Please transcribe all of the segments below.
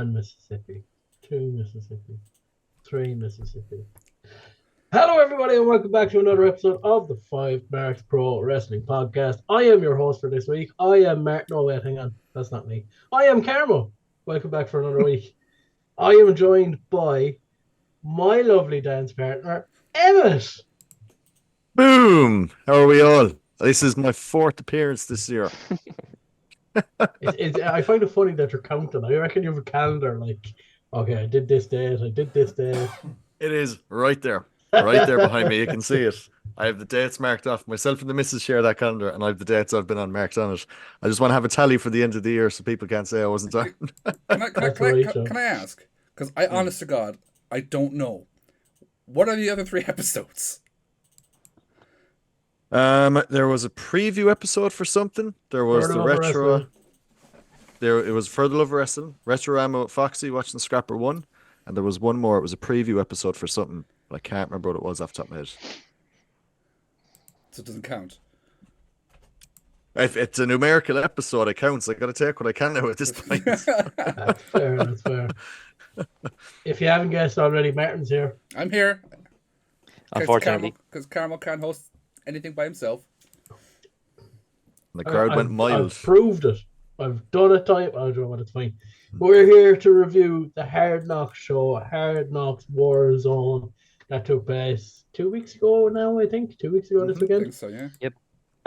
1 Mississippi, 2 Mississippi, 3 Mississippi. Hello, everybody, and welcome back to another episode of the Five Marks Pro Wrestling Podcast. I am your host for this week. I am Mark. No, wait, hang on. That's not me. I am Carmo. Welcome back for another week. I am joined by my lovely dance partner, Emmett. Boom! How are we all? This is my fourth appearance this year. I find it funny that you're counting. I reckon you have a calendar like, okay, I did this date, I did this date. It is right there behind me. You can see it. I have the dates marked off. Myself and the missus share that calendar, and I have the dates I've been on marked on it. I just want to have a tally for the end of the year so people can't say I wasn't on. Can I ask? Because I, honest to God, I don't know. What are the other 3 episodes? There was a preview episode for something. There was the retro. It was For the Love of Wrestling, Retrorama with Foxy watching Scrapper 1, and there was one more. It was a preview episode for something, but I can't remember what it was off the top of my head. So it doesn't count. If it's a numerical episode, it counts. I gotta take what I can now at this point. That's fair. If you haven't guessed already, Martin's here. I'm here. Unfortunately. Because Carmel can't host anything by himself. The crowd went mild. I've proved it. I've done it time. I don't know what it's fine. We're here to review the Hard Knocks show, Hard Knocks Warzone, that took place 2 weeks ago now, I think. 2 weeks ago this weekend. I think so, yeah. Yep.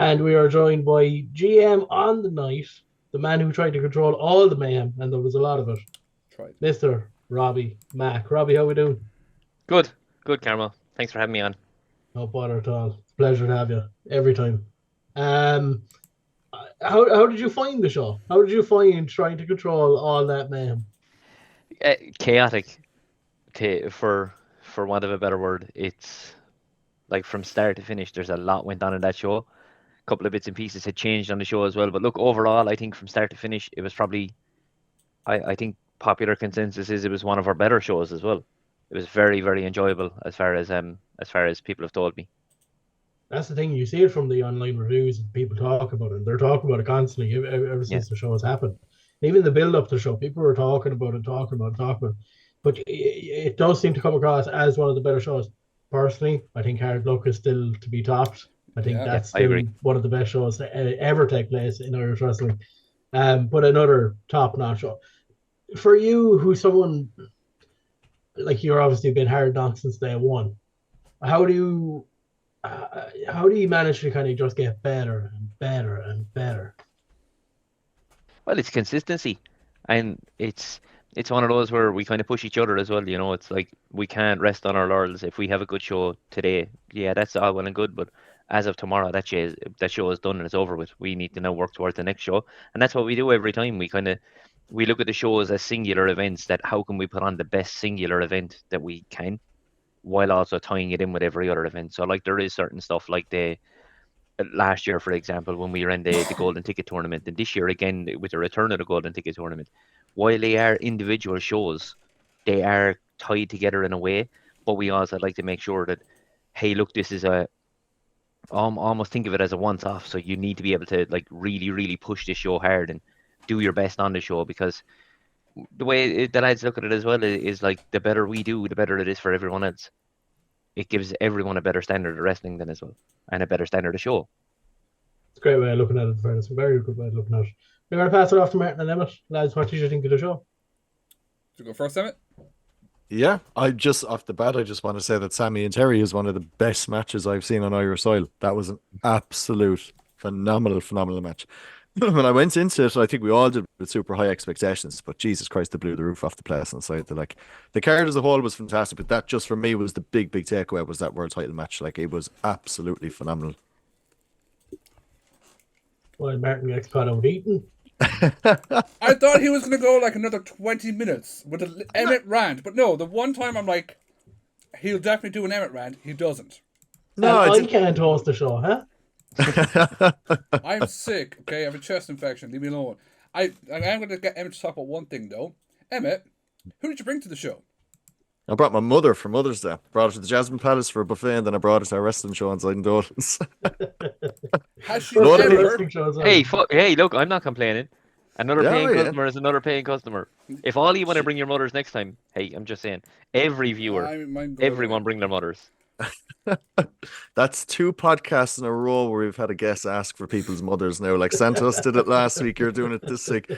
And we are joined by GM on the night, the man who tried to control all the mayhem, and there was a lot of it. Tried. Mr. Robbie Mack. Robbie, how we doing? Good, Carmel. Thanks for having me on. No bother at all. Pleasure to have you every time. How did you find the show? How did you find trying to control all that mayhem? Chaotic, for want of a better word. It's like from start to finish, there's a lot went on in that show. A couple of bits and pieces had changed on the show as well. But look, overall, I think from start to finish, it was probably, I think popular consensus is it was one of our better shows as well. It was very, very enjoyable as far as people have told me. That's the thing. You see it from the online reviews. People talk about it. They're talking about it constantly ever since the show has happened. Even the build up to the show, people were talking about it. But it does seem to come across as one of the better shows. Personally, I think Hard Luck is still to be topped. I think that's still one of the best shows to ever take place in Irish wrestling. But another top-notch show. For you, who's someone like you're obviously been Hard Knocks since day one, how do you manage to kind of just get better and better and better? Well, it's consistency, and it's one of those where we kind of push each other as well. You know, it's like we can't rest on our laurels. If we have a good show today, yeah, that's all well and good. But as of tomorrow, that show is done and it's over with. We need to now work towards the next show, and that's what we do every time. We look at the shows as singular events. That how can we put on the best singular event that we can, while also tying it in with every other event. So like there is certain stuff like last year, for example, when we ran the Golden Ticket Tournament, and this year again with the return of the Golden Ticket Tournament, while they are individual shows, they are tied together in a way, but we also like to make sure that, hey, look, this is almost think of it as a once-off, so you need to be able to like really, really push this show hard and do your best on the show, because the way the lads look at it as well is like the better we do, the better it is for everyone else. It gives everyone a better standard of wrestling then as well, and a better standard of show. It's a great way of looking at it, it's a very good way of looking at it. We're going to pass it off to Martin and Emmett. Lads, what did you think of the show? To go first, Emmett? Yeah, off the bat, I just want to say that Sammy and Terry is one of the best matches I've seen on Irish soil. That was an absolute phenomenal match. When I went into it, I think we all did with super high expectations, but Jesus Christ, they blew the roof off the place. And so the card as a whole was fantastic, but that just for me was the big takeaway, was that world title match. Like, it was absolutely phenomenal. Well, Martin gets caught out eating. I thought he was going to go like another 20 minutes with an Emmett rant, but no, the one time I'm like, he'll definitely do an Emmett rant, he doesn't. No, I can't host the show, huh? I'm sick, okay? I have a chest infection. Leave me alone. I'm going to get Emmett to talk about one thing, though. Emmett, who did you bring to the show? I brought my mother for Mother's Day. Brought her to the Jasmine Palace for a buffet, and then I brought her to our wrestling show on Side and Dolphins. Has she ever... Hey, look, I'm not complaining. Another Yeah, paying yeah. customer is another paying customer. If all you want to bring your mothers next time, hey, I'm just saying, every viewer, I might go everyone away. bring their mothers. That's 2 podcasts in a row where we've had a guest ask for people's mothers now. Like Santos did it last week, you're doing it this week.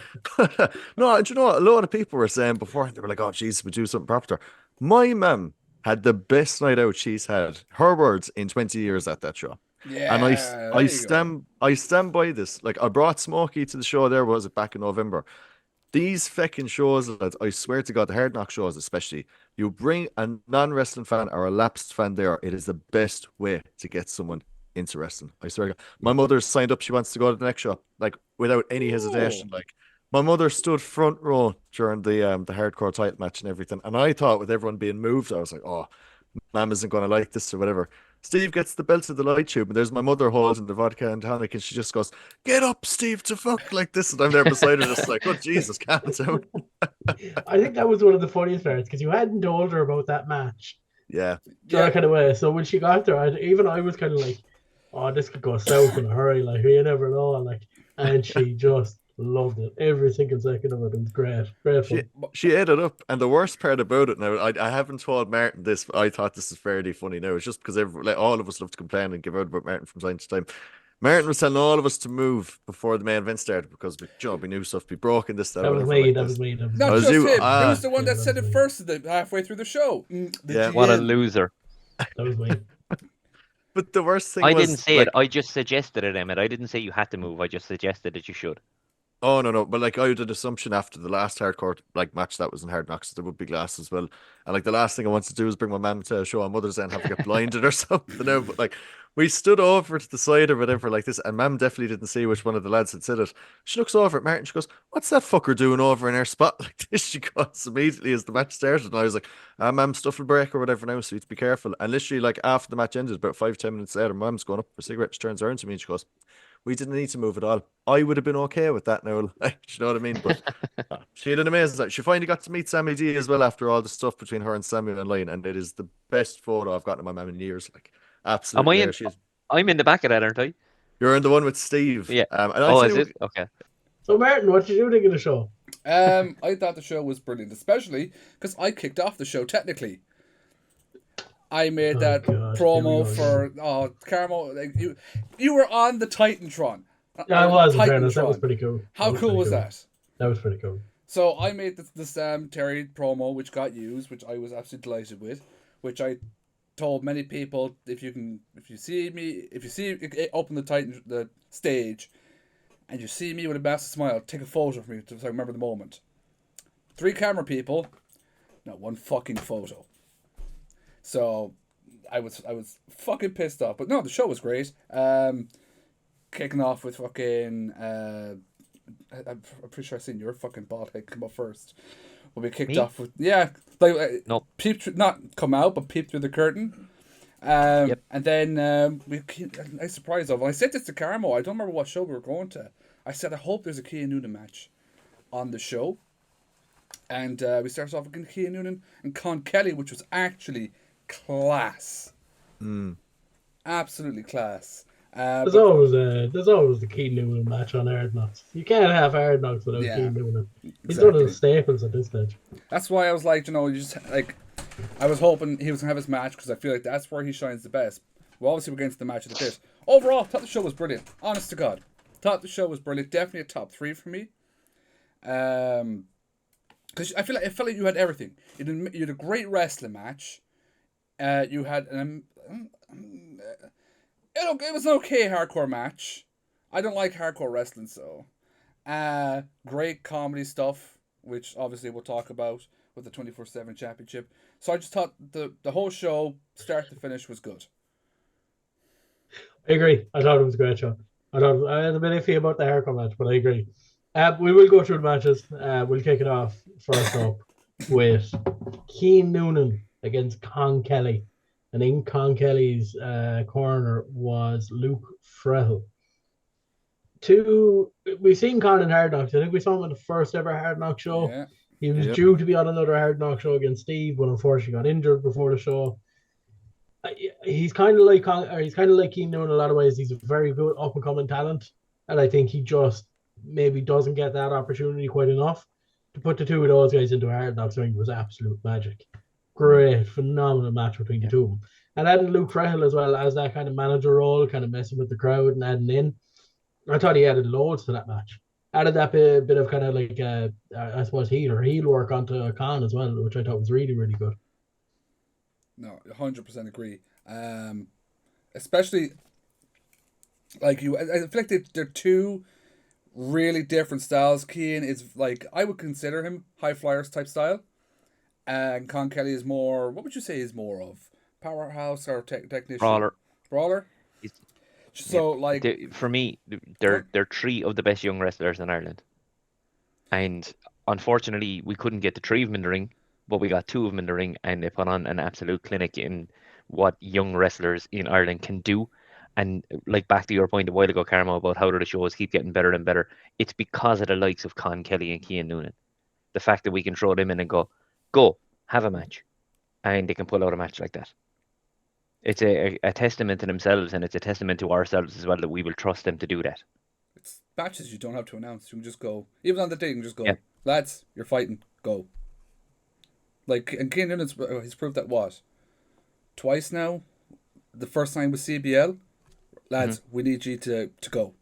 No, do you know what? A lot of people were saying before, they were like, oh, Jesus, we do something proper. My mum had the best night out she's had, her words, in 20 years at that show. Yeah, And there I you stand I stand by this. Like I brought Smokey to the show there, was it back in November? These feckin' shows, lads, I swear to God, the Hard Knock shows especially, you bring a non-wrestling fan or a lapsed fan there, it is the best way to get someone into wrestling. I swear to God. My mother's signed up, she wants to go to the next show, like without any hesitation. Oh. Like my mother stood front row during the hardcore title match and everything. And I thought with everyone being moved, I was like, oh, mom isn't gonna like this or whatever. Steve gets the belt to the light tube, and there's my mother holding the vodka and tonic, and she just goes, "Get up, Steve, to fuck like this." And I'm there beside her, just like, "Oh Jesus, calm down." I think that was one of the funniest parts because you hadn't told her about that match. Yeah, That kind of way. So when she got there, I was kind of like, "Oh, this could go south in a hurry." Like you never know. Like, and she just loved it. Every single second of it. It was great. Great fun. she ate it up. And the worst part about it now, I haven't told Martin this, but I thought this is fairly funny now. It's just because all of us love to complain and give out about Martin from time to time. Martin was telling all of us to move before the main event started because we knew stuff be broken. That was whatever, me. like That this. was me. That was Not Was just you? him. He Ah. was the one Yeah, that said that it was me. first halfway through the show. Yeah. What a GM. loser. That was me. But the worst thing I was, didn't say like, it. I just suggested it, Emmett. I didn't say you had to move. I just suggested that you should. Oh no, but like I had an assumption after the last hardcore like match that was in Hard Knocks there would be glass as well, and like the last thing I wanted to do is bring my mum to a show on Mother's Day and have to get blinded or something. Now, but like we stood over to the side or whatever like this, and Mum definitely didn't see which one of the lads had said it. She looks over at Martin, she goes, "What's that fucker doing over in our spot like this?" She goes immediately as the match started, and I was like, Mum, stuff will break or whatever now, so you have to be careful. And literally like after the match ended, about 5-10 minutes later, Mum's going up for a cigarette. She turns around to me and she goes, "We didn't need to move at all. I would have been okay with that now." Like, you know what I mean? But she had an amazing time. She finally got to meet Sammy D as well after all the stuff between her and Sammy online, and it is the best photo I've gotten of my mum in years. Like, absolutely. I'm in the back of that, aren't I? You're in the one with Steve. Yeah. And Oh, is it? Okay. So Martin, what did you think of the show? I thought the show was brilliant, especially because I kicked off the show technically. I made that God, promo here we go. for Carmo. Like, you were on the Titantron. Yeah, I was. In Titantron. fairness, that was pretty cool. How cool was pretty that? That was pretty cool. So I made this Terry promo, which got used, which I was absolutely delighted with. Which I told many people, if you see it up on the stage, and you see me with a massive smile, take a photo of me so I remember the moment. 3 camera people, not one fucking photo. So I was fucking pissed off. But no, the show was great. Kicking off with fucking I'm pretty sure I seen your fucking bald head come up first. When we kicked Me? off with like No. peeped through, not come out, but peeped through the curtain. Yep. And then I surprised of. I said this to Carmo. I don't remember what show we were going to. I said I hope there's a Kean Noonan match on the show. And we started off with Kean Noonan and Con Kelly, which was actually class. Absolutely class. There's always the Keane Noonan match on Hard Knocks. You can't have Hard Knocks without Keane Noonan. He's one of the staples at this stage. That's why I was like, you just like, I was hoping he was gonna have his match because I feel like that's where he shines the best. Well, obviously we're against the match of the bit. Overall, thought the show was brilliant. Honest to God, thought the show was brilliant. Definitely a top 3 for me. Because I felt like you had everything. You had a great wrestling match. You had it was an okay hardcore match. I don't like hardcore wrestling, so great comedy stuff, which obviously we'll talk about with the 24/7 championship. So I just thought the whole show, start to finish, was good. I agree. I thought it was a great show. I had a bit iffy about the hardcore match, but I agree. We will go through the matches. We'll kick it off first up with Keane Noonan against Con Kelly. And in Con Kelly's corner was Luke Frehel. We've seen Con in Hard Knocks. I think we saw him in the first ever Hard Knock show. Yeah. He was due to be on another Hard Knock show against Steve, but unfortunately got injured before the show. He's kind of like Keane Noonan in a lot of ways. He's a very good up and coming talent, and I think he just maybe doesn't get that opportunity quite enough. To put the two of those guys into Hard Knocks, I think was absolute magic. Great, phenomenal match between the two of them. And adding Luke Trehel as well as that kind of manager role, kind of messing with the crowd and adding in. I thought he added loads to that match. Added that bit of kind of like, I suppose, heel work onto Khan as well, which I thought was really, really good. No, 100% agree. Especially, like I feel like they're two really different styles. Cian is like, I would consider him high flyers type style. And Con Kelly is more, what would you say is more of? Powerhouse or technician? Brawler? So, like... For me, they're three of the best young wrestlers in Ireland. And unfortunately, we couldn't get the three of them in the ring, but we got two of them in the ring, and they put on an absolute clinic in what young wrestlers in Ireland can do. And like back to your point a while ago, Karma, about how do the shows keep getting better and better. It's because of the likes of Con Kelly and Cian Noonan. The fact that we can throw them in and go, have a match. And they can pull out a match like that. It's a testament to themselves, and it's a testament to ourselves as well that we will trust them to do that. It's matches you don't have to announce. You can just go. Even on the day, you can just go, lads, you're fighting, go. Like, and Cian Noonan's, he's proved that what? Twice now? The first time with CBL? Lads, we need you to go.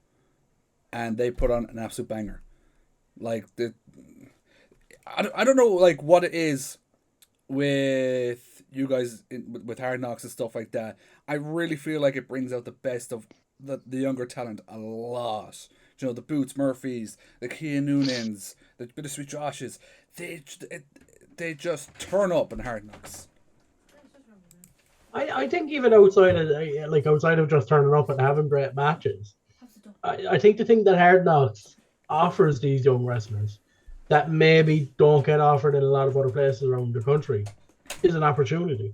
And they put on an absolute banger. Like, I don't know, like, what it is with you guys with Hard Knocks and stuff like that. I really feel like it brings out the best of the younger talent a lot. You know, the Boots Murphys, the Cian Noonans, the Bittersweet Joshes. They just turn up in Hard Knocks. I think even outside of just turning up and having great matches, I think the thing that Hard Knocks offers these young wrestlers that maybe don't get offered in a lot of other places around the country is an opportunity.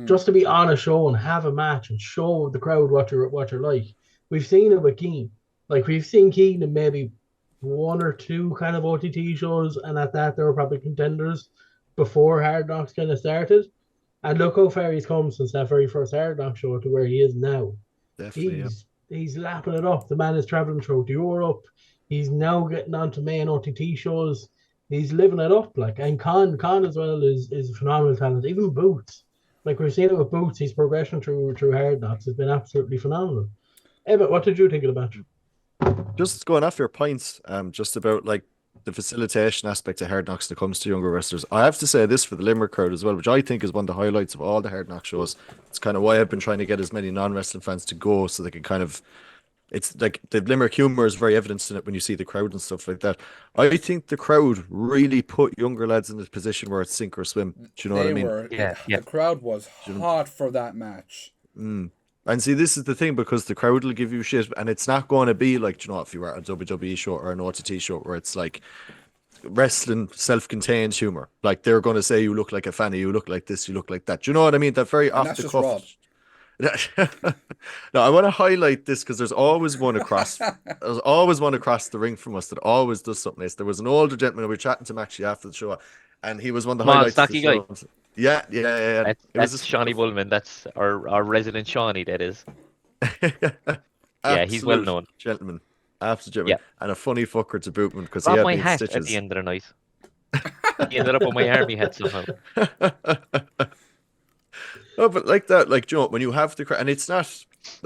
Just to be on a show and have a match and show the crowd what you're like. We've seen it with Cian. Like, we've seen Cian in maybe one or two kind of OTT shows, and at that they were probably contenders before Hard Knocks kind of started. And look how far he's come since that very first Hard Knocks show to where he is now. Definitely, he's lapping it up. The man is traveling throughout Europe. He's now getting onto main OTT shows. He's living it up. Like, and Con as well is a phenomenal talent. Even Boots. Like, we've seen it with Boots, his progression through Hard Knocks has been absolutely phenomenal. Evan, what did you think of the match? Just going after your points, just about like the facilitation aspect of Hard Knocks when it comes to younger wrestlers. I have to say this for the Limerick crowd as well, which I think is one of the highlights of all the Hard Knocks shows. It's kind of why I've been trying to get as many non-wrestling fans to go so they can kind of, it's like the Limerick humor is very evident in it when you see the crowd and stuff like that. I think the crowd really put younger lads in a position where it's sink or swim. Do you know what I mean? The crowd was hot for that match. And see, this is the thing, because the crowd will give you shit, and it's not going to be like, you know, if you were at a WWE show or an OTT show where it's like wrestling self-contained humor. Like, they're going to say you look like a fanny, you look like this, you look like that. Do you know what I mean? That very off the cuff. No, I want to highlight this because there's always one across the ring from us that always does something nice. There was an older gentleman we were chatting to him actually after the show, and he was one of the highlights of the show. Yeah. That's Shawnee Bullman. That's our resident Shawnee, that is. Yeah, he's well known. Gentleman. Absolute gentleman. Yeah. And a funny fucker to boot, because he had my hat stitches at the end of the night. He ended up on my army hat somehow. No, but like that, like, you know, when you have the crowd, and it's not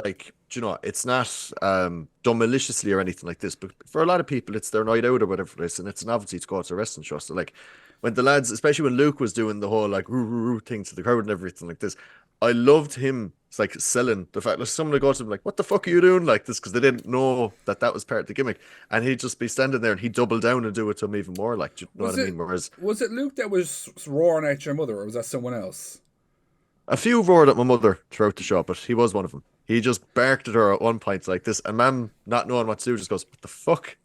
like, you know, it's not done maliciously or anything like this, but for a lot of people, it's their night out or whatever it is, and it's an novelty to go to a wrestling show. So, like, when the lads, especially when Luke was doing the whole like roo thing to the crowd and everything like this, I loved him. It's like selling the fact that someone would go to him like, "What the fuck are you doing like this?" Because they didn't know that was part of the gimmick, and he'd just be standing there and he'd double down and do it to him even more. Like, do you know what I mean? Whereas, was it Luke that was roaring at your mother, or was that someone else? A few roared at my mother throughout the show, but he was one of them. He just barked at her at one point like this, and Mum, not knowing what to do, just goes, "What the fuck?"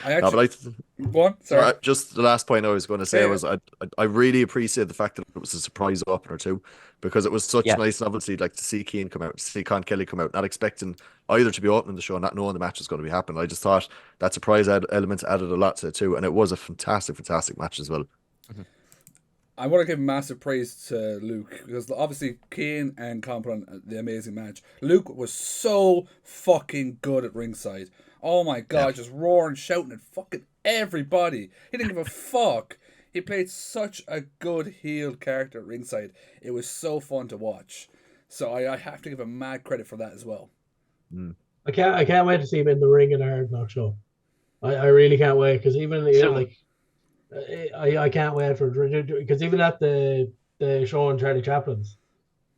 Go on. Sorry. Just the last point I was going to say was I really appreciate the fact that it was a surprise opener too, because it was such a nice novelty, like, to see Cian come out, to see Con Kelly come out, not expecting either to be opening the show, not knowing the match was going to be happening. I just thought that surprise element added a lot to it too, and it was a fantastic match as well. I want to give massive praise to Luke because obviously Kane and Con put on the amazing match. Luke was so fucking good at ringside. Oh my god, just roaring, shouting at fucking everybody. He didn't give a fuck. He played such a good heel character at ringside. It was so fun to watch. So I have to give him mad credit for that as well. I can't wait to see him in the ring in a Hard Knock show. I really can't wait because even I can't wait for because even at the show on Charlie Chaplin's,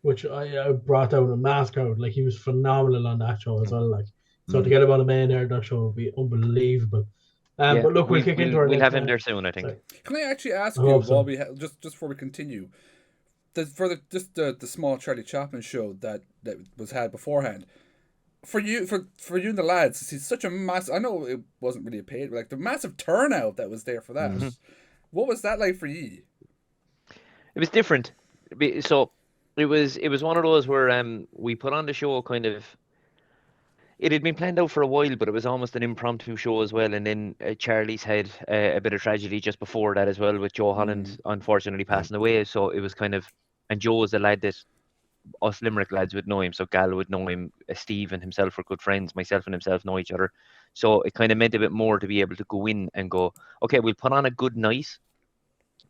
which I brought out a mass crowd, like he was phenomenal on that show as well. Like so to get him on a main Hard Knock show would be unbelievable. But look, we'll kick into our. We'll next have him match. there soon, I think. Sorry. Can I actually ask I you hope so. while we just before we continue, the small Charlie Chaplin show that was had beforehand, for you and the lads, it's such a massive. I know it wasn't really a paid, like the massive turnout that was there for that. What was that like for you? It was different. So it was one of those where we put on the show kind of. It had been planned out for a while, but it was almost an impromptu show as well. And then Charlie's had a bit of tragedy just before that as well, with Joe Holland unfortunately passing away. So it was kind of, and Joe was the lad that us Limerick lads would know him. So Gal would know him. Steve and himself were good friends. Myself and himself know each other. So it kind of meant a bit more to be able to go in and go, okay, we'll put on a good night.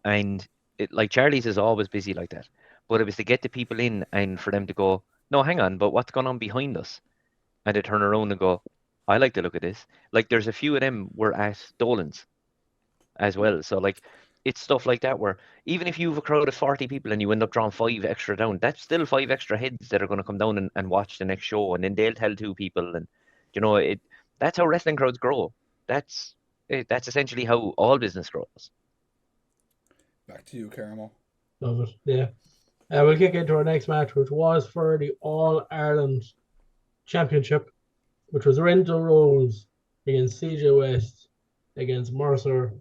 And like Charlie's is always busy like that. But it was to get the people in and for them to go, no, hang on, but what's going on behind us? And they turn around and go, I like the look of this. Like there's a few of them were at Dolan's as well. So like it's stuff like that where even if you have a crowd of 40 people and you end up drawing 5 extra down, that's still 5 extra heads that are going to come down and watch the next show. And then they'll tell 2 people. And, that's how wrestling crowds grow. That's essentially how all business grows. Back to you, Caramel. Love it. Yeah. We'll kick into our next match, which was for the All Ireland Championship, which was Renzo Rose against CJ West against Mercer,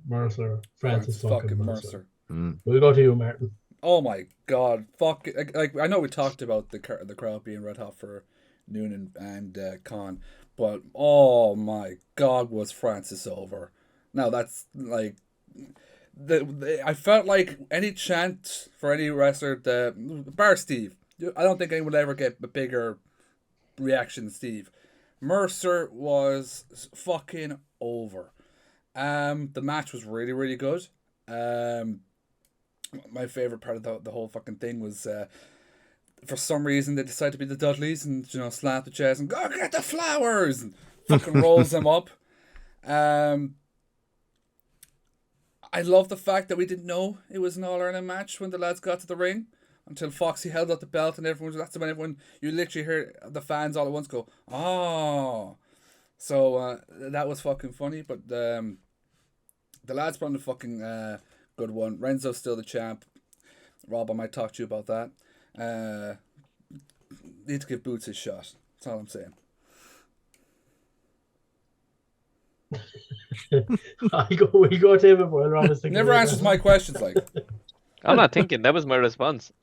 Francis fucking Mercer. We'll go to you, Martin. Oh my god, fuck! Like I know we talked about the crowd being red hot for Noonan and Con, but oh my god, was Francis over? Now that's like I felt like any chant for any wrestler, bar Steve. I don't think anyone would ever get a bigger reaction, Steve. Mercer was fucking over. The match was really, really good. My favorite part of the whole fucking thing was for some reason they decided to be the Dudleys and slap the chest and go get the flowers and fucking rolls them up. I love the fact that we didn't know it was an All-Ireland match when the lads got to the ring. Until Foxy held up the belt and that's when everyone, you literally heard the fans all at once go, oh. So that was fucking funny, but the lads put on the fucking good one. Renzo's still the champ. Rob, I might talk to you about that. Need to give Boots his shot. That's all I'm saying. We go to him while Rob is thinking. Never answers my questions, like. I'm not thinking. That was my response.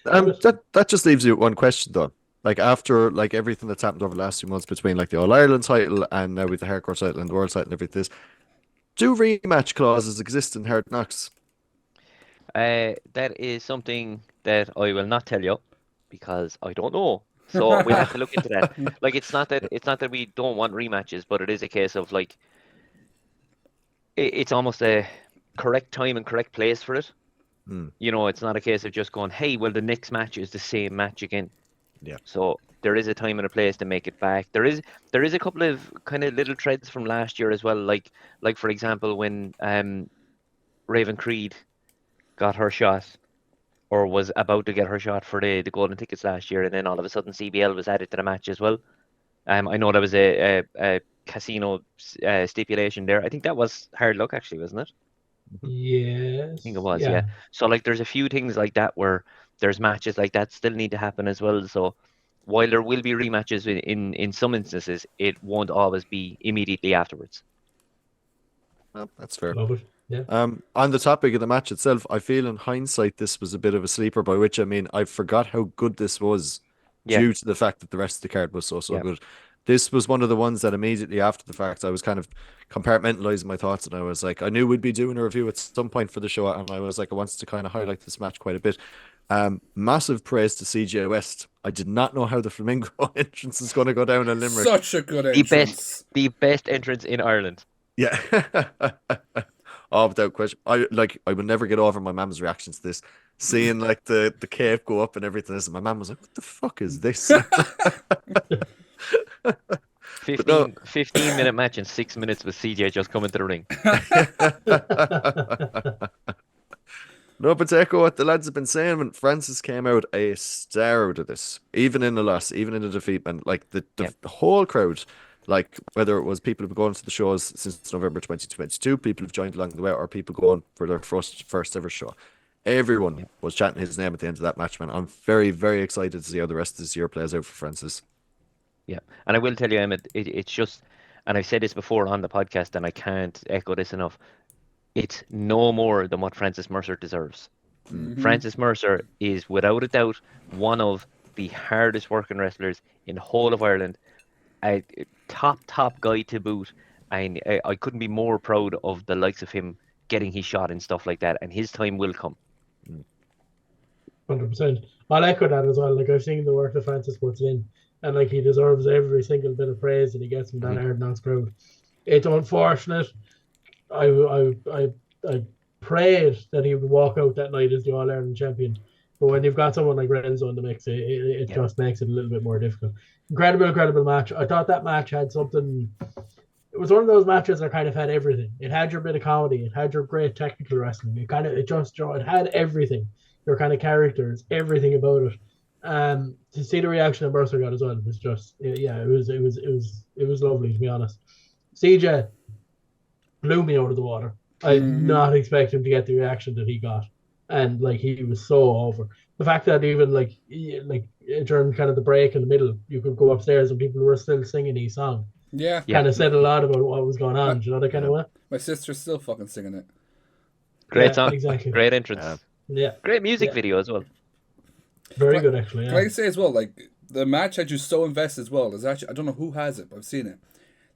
That just leaves you with one question though. Like after like everything that's happened over the last 2 months between like the All Ireland title and now with the Hardcore title and the World title and everything, do rematch clauses exist in Hard Knocks? That is something that I will not tell you because I don't know. So we'll have to look into that. Like it's not that we don't want rematches, but it is a case of like it's almost a correct time and correct place for it. It's not a case of just going, hey, well, the next match is the same match again. Yeah. So there is a time and a place to make it back. There is a couple of kind of little threads from last year as well. Like for example, when Raven Creed got her shot or was about to get her shot for the golden tickets last year, and then all of a sudden CBL was added to the match as well. I know that was a casino stipulation there. I think that was Hard Luck actually, wasn't it? Yes. I think it was, yeah. So like there's a few things like that where there's matches like that still need to happen as well. So while there will be rematches in some instances, it won't always be immediately afterwards. Well, that's fair. Love it. Yeah. On the topic of the match itself, I feel in hindsight this was a bit of a sleeper, by which I mean I forgot how good this was due to the fact that the rest of the card was so good. this was one of the ones that immediately after the fact, I was kind of compartmentalizing my thoughts, and I was like, I knew we'd be doing a review at some point for the show, and I was like, I wanted to kind of highlight this match quite a bit. Massive praise to CJ West. I did not know how the Flamingo entrance is going to go down in Limerick. Such a good The entrance. best entrance in Ireland. Yeah. Oh, without question. I would never get over my mum's reactions to this. Seeing like the cape go up and everything else, and my mum was like, "What the fuck is this?" 15-minute match in 6 minutes with CJ just coming to the ring. No, but to echo what the lads have been saying, when Francis came out a star out of this, even in the loss, even in the defeat, and like the whole crowd, like whether it was people who've been going to the shows since November 2022, people who've joined along the way, or people going for their first ever show, everyone was chanting his name at the end of that match, man. I'm very, very excited to see how the rest of this year plays out for Francis. Yeah, and I will tell you, Emmett, it's just, and I've said this before on the podcast, and I can't echo this enough. It's no more than what Francis Mercer deserves. Mhm. Francis Mercer is, without a doubt, one of the hardest working wrestlers in the whole of Ireland. A top guy to boot, and I couldn't be more proud of the likes of him getting his shot and stuff like that, and his time will come. 100%. I'll echo that as well. Like, I've seen the work that Francis puts in, and like, he deserves every single bit of praise that he gets from that Hard Knocks crowd. It's unfortunate. I prayed that he would walk out that night as the All Ireland champion, but when you've got someone like Renzo in the mix, it just makes it a little bit more difficult. Incredible match. I thought that match had something. It was one of those matches that kind of had everything. It had your bit of comedy. It had your great technical wrestling. It had everything. Your kind of characters, everything about it. To see the reaction that Mercer got as well was just, it was lovely, to be honest. CJ blew me out of the water. I did not expect him to get the reaction that he got, and like, he was so over. The fact that even like during kind of the break in the middle, you could go upstairs and people were still singing his song. Yeah. Kind of said a lot about what was going on. Do you know that kind of way? My sister's still fucking singing it. Great song, exactly. Great entrance, great music video as well. Very good, actually. Can I say as well, like, the match had you so invested as well. There's actually, I don't know who has it, but I've seen it.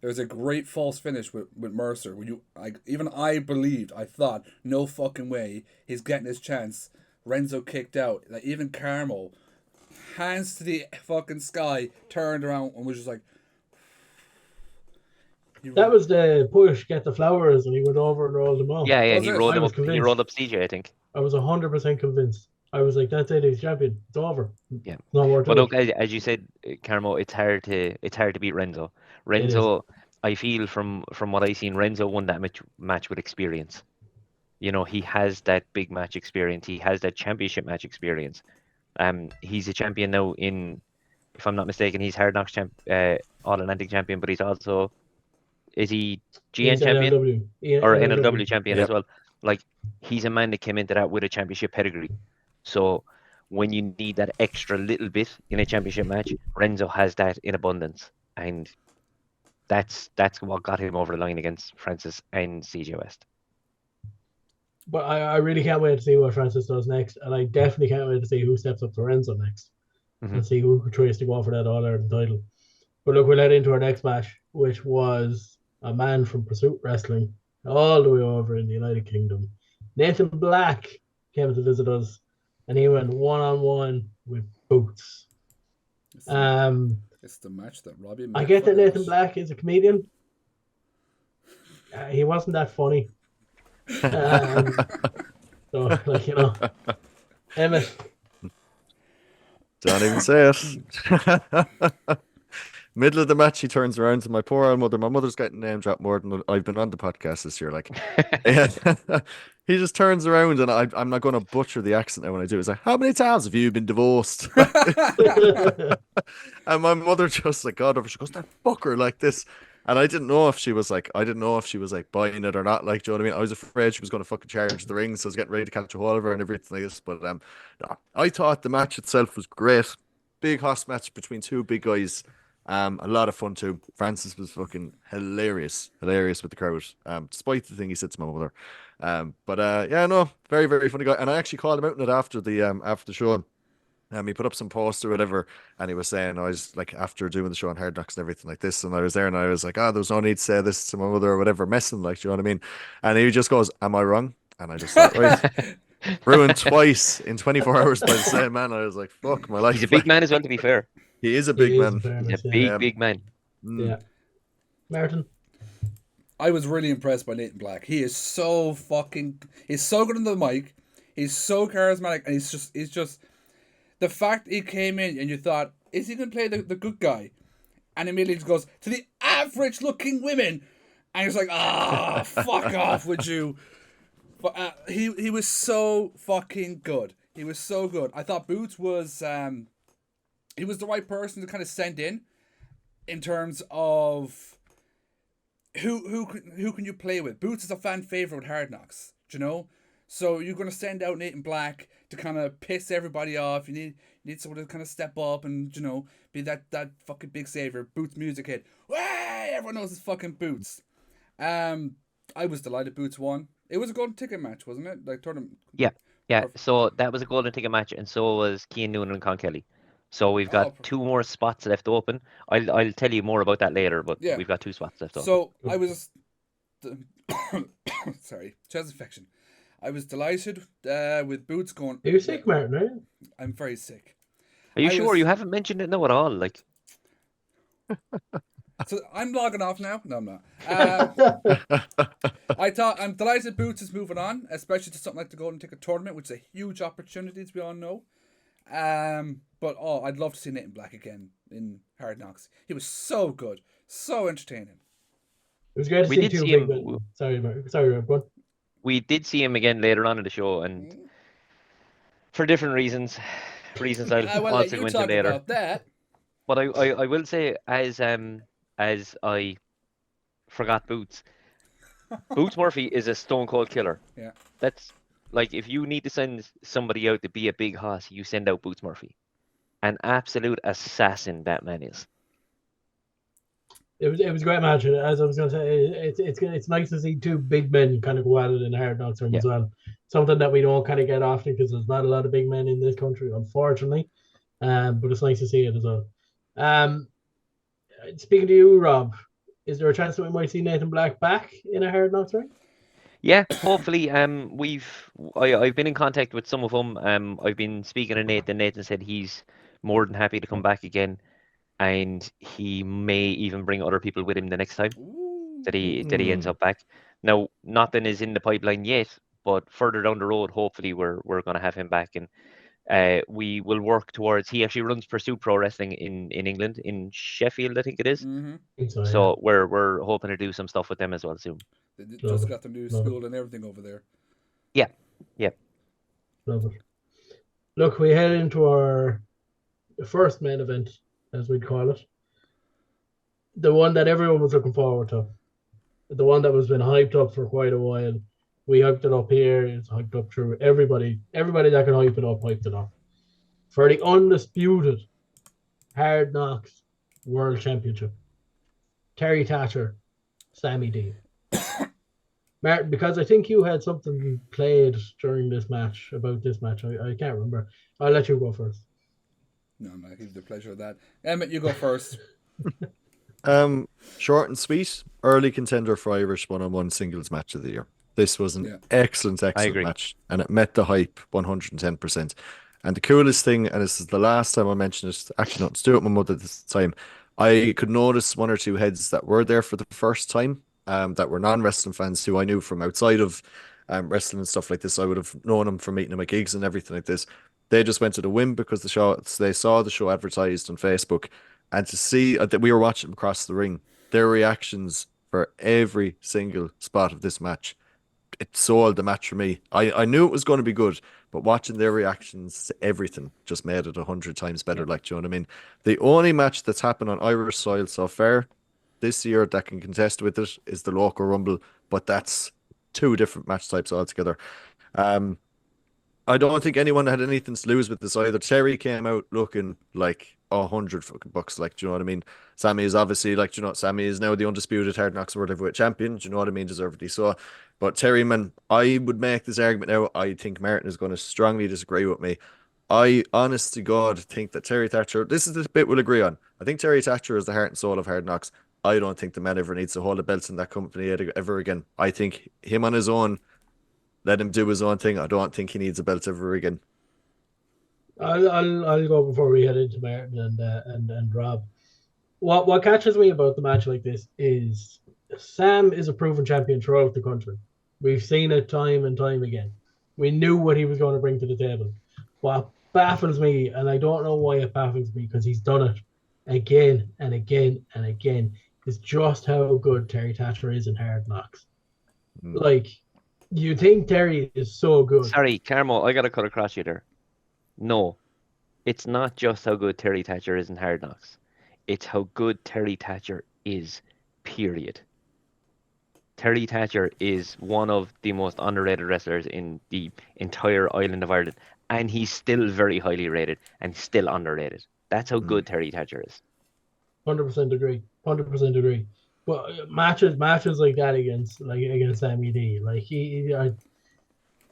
There's a great false finish with Mercer. When I thought, no fucking way, he's getting his chance. Renzo kicked out. Like, even Carmel, hands to the fucking sky, turned around and was just like. That was the push, get the flowers, and he went over and rolled them up. Yeah, he rolled up CJ, I think. I was 100% convinced. I was like, that's it, he's champion. It's over. Yeah. No more But look, as you said, Carmo, it's hard to beat Renzo. Renzo, I feel from what I've seen, Renzo won that match with experience. You know, he has that big match experience. He has that championship match experience. He's a champion now in, if I'm not mistaken, he's Hard Knocks All Atlantic champion, but he's also, is he GN champion or NLW champion as well? Like, he's a man that came into that with a championship pedigree. So when you need that extra little bit in a championship match, Renzo has that in abundance, and that's what got him over the line against Francis and CJ West. But I really can't wait to see what Francis does next, and I definitely can't wait to see who steps up to Renzo next, and see who tries to go for that All Ireland title. But look, we'll head into our next match, which was a man from Pursuit Wrestling, all the way over in the United Kingdom. Nathan Black came to visit us, and he went one-on-one with Boots. It's the match that Robbie made. I get that Nathan Black is a comedian. He wasn't that funny. So, like, you know, Emmett. Don't even say it. Middle of the match, he turns around to my poor old mother. My mother's getting name dropped more than I've been on the podcast this year. Like, he just turns around, and I'm not going to butcher the accent now when I do. It's like, how many times have you been divorced? And my mother just like got over. She goes, that fucker, like this. And I didn't know if she was like buying it or not. Like, do you know what I mean? I was afraid she was going to fucking charge the ring, so I was getting ready to catch a hold of her and everything like this. But no, I thought the match itself was great. Big hoss match between two big guys. A lot of fun too. Francis was fucking hilarious with the crowd. Despite the thing he said to my mother. But very, very funny guy. And I actually called him out in it after the show. He put up some post or whatever, and he was saying, I was like, after doing the show on Hard Knocks and everything like this, and I was there, and I was like, there was no need to say this to my mother or whatever, messing, like, do you know what I mean? And he just goes, am I wrong? And I just thought, right, ruined twice in 24 hours by the same man. I was like, fuck my life. He's a big man as well, to be fair. He is a big man. He's fairness, a yeah. big man. Yeah. Martin? I was really impressed by Nathan Black. He's so good on the mic. He's so charismatic, and he's just the fact he came in and you thought, is he going to play the good guy? And immediately just goes to the average looking women, and he's like, fuck off with you. But he was so fucking good. He was so good. I thought Boots was he was the right person to kind of send in terms of who can you play with. Boots is a fan favorite with Hard Knocks, do you know? So you're going to send out Nathan Black to kind of piss everybody off. You need someone to kind of step up and, you know, be that fucking big savior. Boots music hit. Way! Everyone knows it's fucking Boots. I was delighted Boots won. It was a golden ticket match, wasn't it? Like tournament. Yeah. So that was a golden ticket match, and so was Cian Noonan and Con Kelly. So we've got 2 more spots left open. I'll tell you more about that later, but we've got 2 spots left open. So I was, sorry, chest infection. I was delighted with Boots going. Are you sick, Martin? Are you? I'm very sick. Are you sure? You haven't mentioned it now at all? Like, so I'm logging off now. No, I'm not. I'm delighted Boots is moving on, especially to something like the Golden Ticket Tournament, which is a huge opportunity, as we all know. But I'd love to see Nathan Black again in Hard Knocks. He was so good, so entertaining. It was great to We see did 2 see big him- men. Sorry, Rob, go on. we did see him again later on in the show, and for different reasons I I'll will let also you go into talk later. about that. But I will say, as I forgot Boots, Boots Murphy is a stone cold killer. Yeah. That's like, if you need to send somebody out to be a big hoss, you send out Boots Murphy. An absolute assassin that man is. It was a great match. As I was going to say, it's nice to see 2 big men kind of go at it in Hard Knocks as well. Something that we don't kind of get often because there's not a lot of big men in this country, unfortunately. But it's nice to see it as well. Speaking to you, Rob, is there a chance that we might see Nathan Black back in a Hard Knocks ring? Yeah, hopefully. I've been in contact with some of them. I've been speaking to Nathan. Nathan said he's more than happy to come back again, and he may even bring other people with him the next time that he ends up back. Now, nothing is in the pipeline yet, but further down the road, hopefully we're going to have him back, and we will work towards. He actually runs Pursuit Pro Wrestling in England, in Sheffield, I think it is. Mm-hmm. So we're hoping to do some stuff with them as well soon. They just got their new school and everything over there. Love it. Look, we head into our first main event, as we'd call it. The one that everyone was looking forward to. The one that was been hyped up for quite a while. We hyped it up here. It's hyped up through everybody. Everybody that can hype it up, hyped it up. For the undisputed Hard Knocks World Championship. Terry Thatcher, Sammy Dean. Martin, because I think you had something played during this match, about this match. I can't remember. I'll let you go first. No, I give you the pleasure of that. Emmett, you go first. Short and sweet, early contender for Irish one-on-one singles match of the year. This was an excellent agree. match, and it met the hype 110%. And the coolest thing, and this is the last time I mentioned it, actually not to do it with my mother this time, I could notice 1 or 2 heads that were there for the first time, that were non-wrestling fans who I knew from outside of wrestling and stuff like this. I would have known them from meeting them at gigs and everything like this. They just went to the whim because they saw the show advertised on Facebook, and to see that we were watching them across the ring, their reactions for every single spot of this match, it sold the match for me. I knew it was going to be good, but watching their reactions to everything just made it 100 times better. Like, do you know what I mean? The only match that's happened on Irish soil so far this year that can contest with it is the local Rumble, but that's 2 different match types altogether. I don't think anyone had anything to lose with this either. Terry came out looking like $100 like, do you know what I mean? Sammy is obviously, like, do you know, Sammy is now the undisputed Hard Knocks World Heavyweight Champion. Do you know what I mean? Deservedly so. But Terry, man, I would make this argument now. I think Martin is going to strongly disagree with me. I honest to God think that Terry Thatcher, this is the bit we'll agree on. I think Terry Thatcher is the heart and soul of Hard Knocks. I don't think the man ever needs to hold the belts in that company ever again. I think him on his own, let him do his own thing. I don't think he needs a belt ever again. I'll go before we head into Martin and Rob. What catches me about the match like this is Sam is a proven champion throughout the country. We've seen it time and time again. We knew what he was going to bring to the table. What baffles me, and I don't know why it baffles me, because he's done it again and again and again, is just how good Terry Thatcher is in Hard Knocks. Like, you think Terry is so good. Sorry, Carmo, I got to cut across you there. No, it's not just how good Terry Thatcher is in Hard Knocks. It's how good Terry Thatcher is, period. Terry Thatcher is one of the most underrated wrestlers in the entire island of Ireland, and he's still very highly rated and still underrated. That's how good Terry Thatcher is. 100% agree. 100% agree. But matches like that against Sammy D,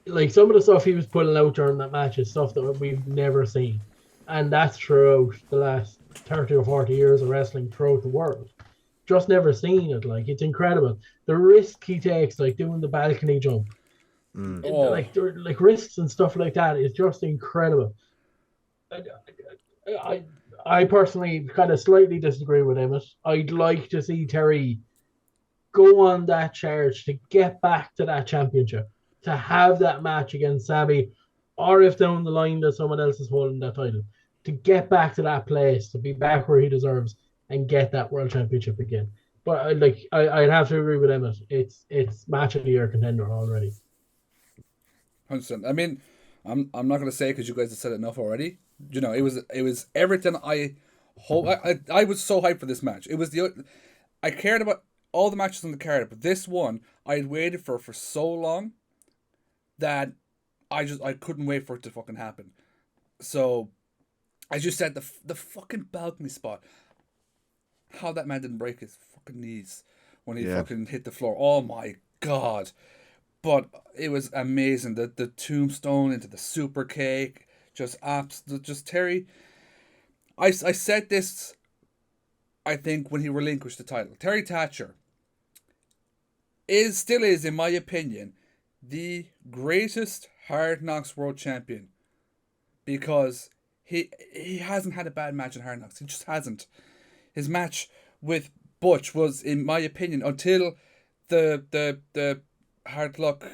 like some of the stuff he was pulling out during that match is stuff that we've never seen, and that's throughout the last 30 or 40 years of wrestling throughout the world. Just never seen it. Like, it's incredible. The risk he takes, like doing the balcony jump, like risks and stuff like that, is just incredible. I personally kind of slightly disagree with Emmett. I'd like to see Terry go on that charge to get back to that championship, to have that match against Sammy, or if down the line that someone else is holding that title, to get back to that place, to be back where he deserves and get that world championship again. But I'd have to agree with Emmett. It's match of the year contender already. 100%. I mean, I'm not gonna say because you guys have said enough already. You know, it was everything I hope. I was so hyped for this match. It was I cared about all the matches on the card, but this one I had waited for so long that I couldn't wait for it to fucking happen. So, as you said, the fucking balcony spot. How that man didn't break his fucking knees when he fucking hit the floor. Oh my god. But it was amazing. The tombstone into the super cake. Just Terry. I said this, I think, when he relinquished the title. Terry Thatcher still is, in my opinion, the greatest Hard Knocks world champion. Because he hasn't had a bad match in Hard Knocks. He just hasn't. His match with Butch was, in my opinion, until the Hard Luck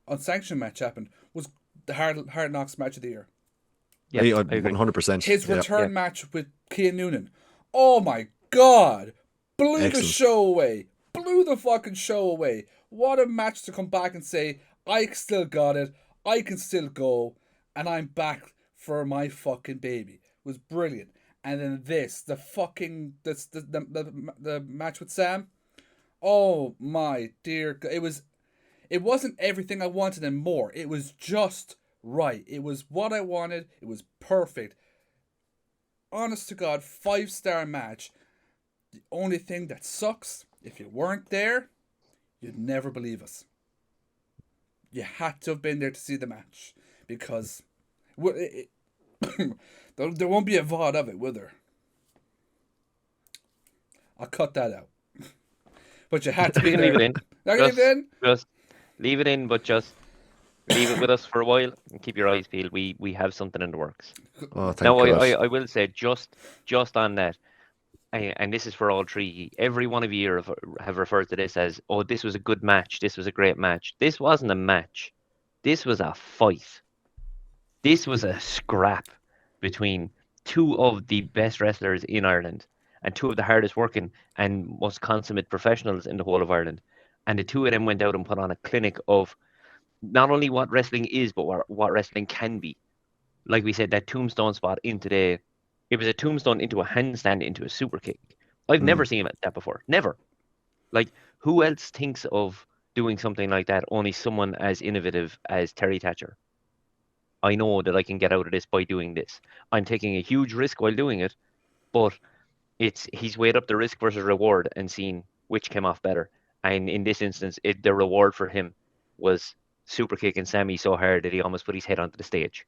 Unsanctioned match happened, was the Hard Knocks match of the year. Yeah, 100%. His return match with Cian Noonan. Oh my god! Blew the show away. Blew the fucking show away. What a match to come back and say, I still got it, I can still go, and I'm back for my fucking baby. It was brilliant. And then the match with Sam. Oh my dear God. It wasn't everything I wanted and more. It was just right. It was what I wanted. It was perfect. Honest to God, 5-star match. The only thing that sucks, if you weren't there, you'd never believe us. You had to have been there to see the match. Because there won't be a VOD of it, will there? I'll cut that out. But you had to be there. Leave it in. Leave it in? Just leave it in, but just leave it with us for a while and keep your eyes peeled. We have something in the works. Oh, thank now, God. I will say, just on that, and this is for all three, every one of you have referred to this as, oh, this was a good match, this was a great match. This wasn't a match. This was a fight. This was a scrap between two of the best wrestlers in Ireland and two of the hardest working and most consummate professionals in the whole of Ireland. And the two of them went out and put on a clinic of not only what wrestling is, but what wrestling can be. Like we said, that tombstone spot it was a tombstone into a handstand into a super kick. I've never seen that before. Never. Like, who else thinks of doing something like that? Only someone as innovative as Terry Thatcher. I know that I can get out of this by doing this. I'm taking a huge risk while doing it, but he's weighed up the risk versus reward and seen which came off better. And in this instance, the reward for him was super kicking Sammy so hard that he almost put his head onto the stage.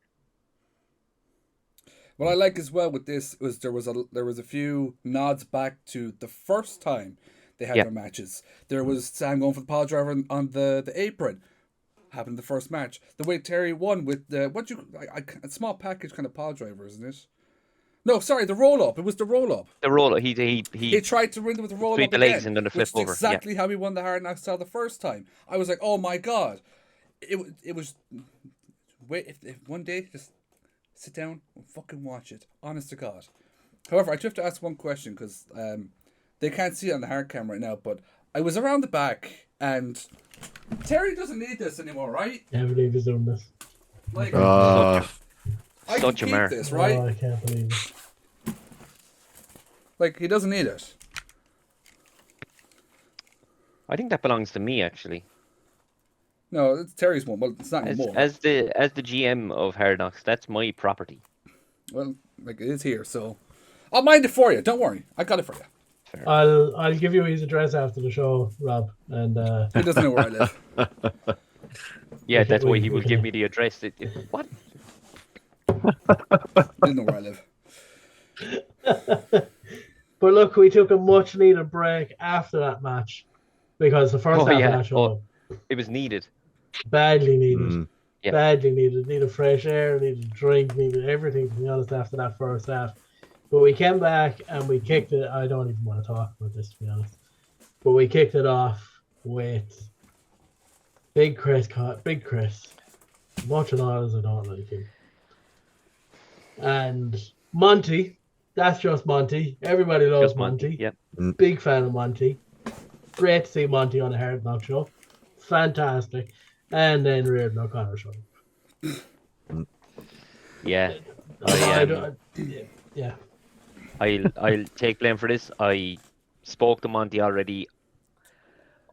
What I like as well with this was there was a few nods back to the first time they had Yeah. their matches. There was Sam going for the pile driver on the apron. Happened in the first match. The way Terry won with the a small package kind of pile driver, isn't it? No, sorry, the roll up. It was the roll up. The roll, he He tried to win with the roll sweep up the again, legs and then the flip which is over. exactly how he won the Hard Knocks style the first time. I was like, oh my god, it was. Wait, if one day just sit down and fucking watch it. Honest to God. However, I do have to ask one question because they can't see it on the hard cam right now. But I was around the back and Terry doesn't need this anymore, right? I can't believe he's doing this. Like Uh, I can such a keep mark. this, right? Oh, I can't believe it. Like he doesn't need it. I think that belongs to me actually. No, it's Terry's one. Well, it's not anymore. As the GM of Hard Knocks, that's my property. Well, like it is here, so I'll mind it for you. Don't worry, I got it for you. Fair. I'll give you his address after the show, Rob, and He doesn't know where I live. Yeah, that's why we- he we will can- give me the address. What? He doesn't know where I live. But look, we took a much needed break after that match because the first Oh, half yeah. of that show It was needed. badly needed. mm, Yeah. Badly needed. Needed fresh air, needed drink, needed everything, to be honest, after that first half. But we came back and we kicked it. I don't even want to talk about this, to be honest. But we kicked it off with Big Chris. Much and all as I don't like him. And Monty. That's just Monty. Everybody loves Just Monty. Monty. Yep. Big fan of Monty. Great to see Monty on the Hard Knock show. Fantastic. And then Reardon O'Connor show. Yeah. Yeah. I'll take blame for this. I spoke to Monty already.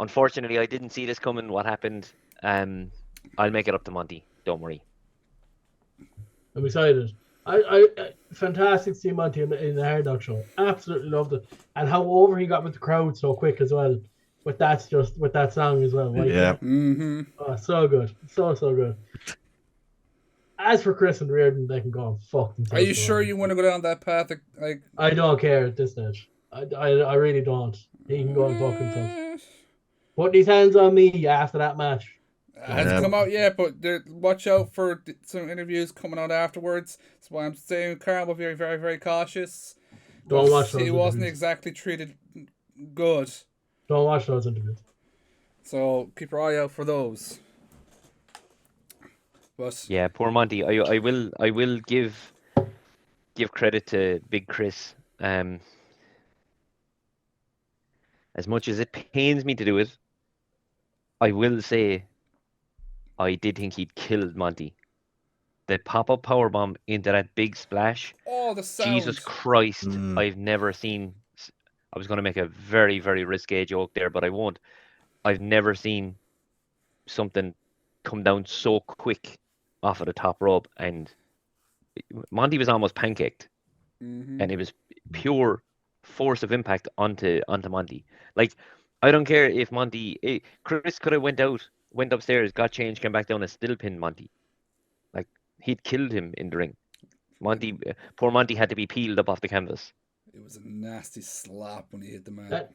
Unfortunately, I didn't see this coming. What happened? I'll make it up to Monty. Don't worry. I'm excited. I fantastic to see Monty in the Hard Knock show. Absolutely loved it. And how over he got with the crowd so quick as well. With that song as well. Like, yeah. Mm-hmm. Oh, so good. So good. As for Chris and Reardon, they can go and fuck themselves. Are you sure you want to go down that path? Like, I don't care at this stage. I really don't. He can go and fuck himself. Put his hands on me after that match. Hasn't Yeah. come out yet, but watch out for some interviews coming out afterwards. That's why I'm saying Carl will be very, very, very cautious. Don't watch those He wasn't interviews. exactly treated good. Don't watch those interviews. So keep your eye out for those. But Yeah, poor Monty. I will give credit to Big Chris. As much as it pains me to do it, I will say I did think he'd killed Monty. The pop-up powerbomb into that big splash. oh, the sound. Jesus Christ, Mm. I've never seen. I was going to make a very, very risque joke there, but I won't. I've never seen something come down so quick off of the top rope, and Monty was almost pancaked, Mhm. and it was pure force of impact onto Monty. Like, I don't care if Chris could have went upstairs, got changed, came back down, and still pinned Monty. Like, he'd killed him in the ring. Poor Monty had to be peeled up off the canvas. It was a nasty slap when he hit the man.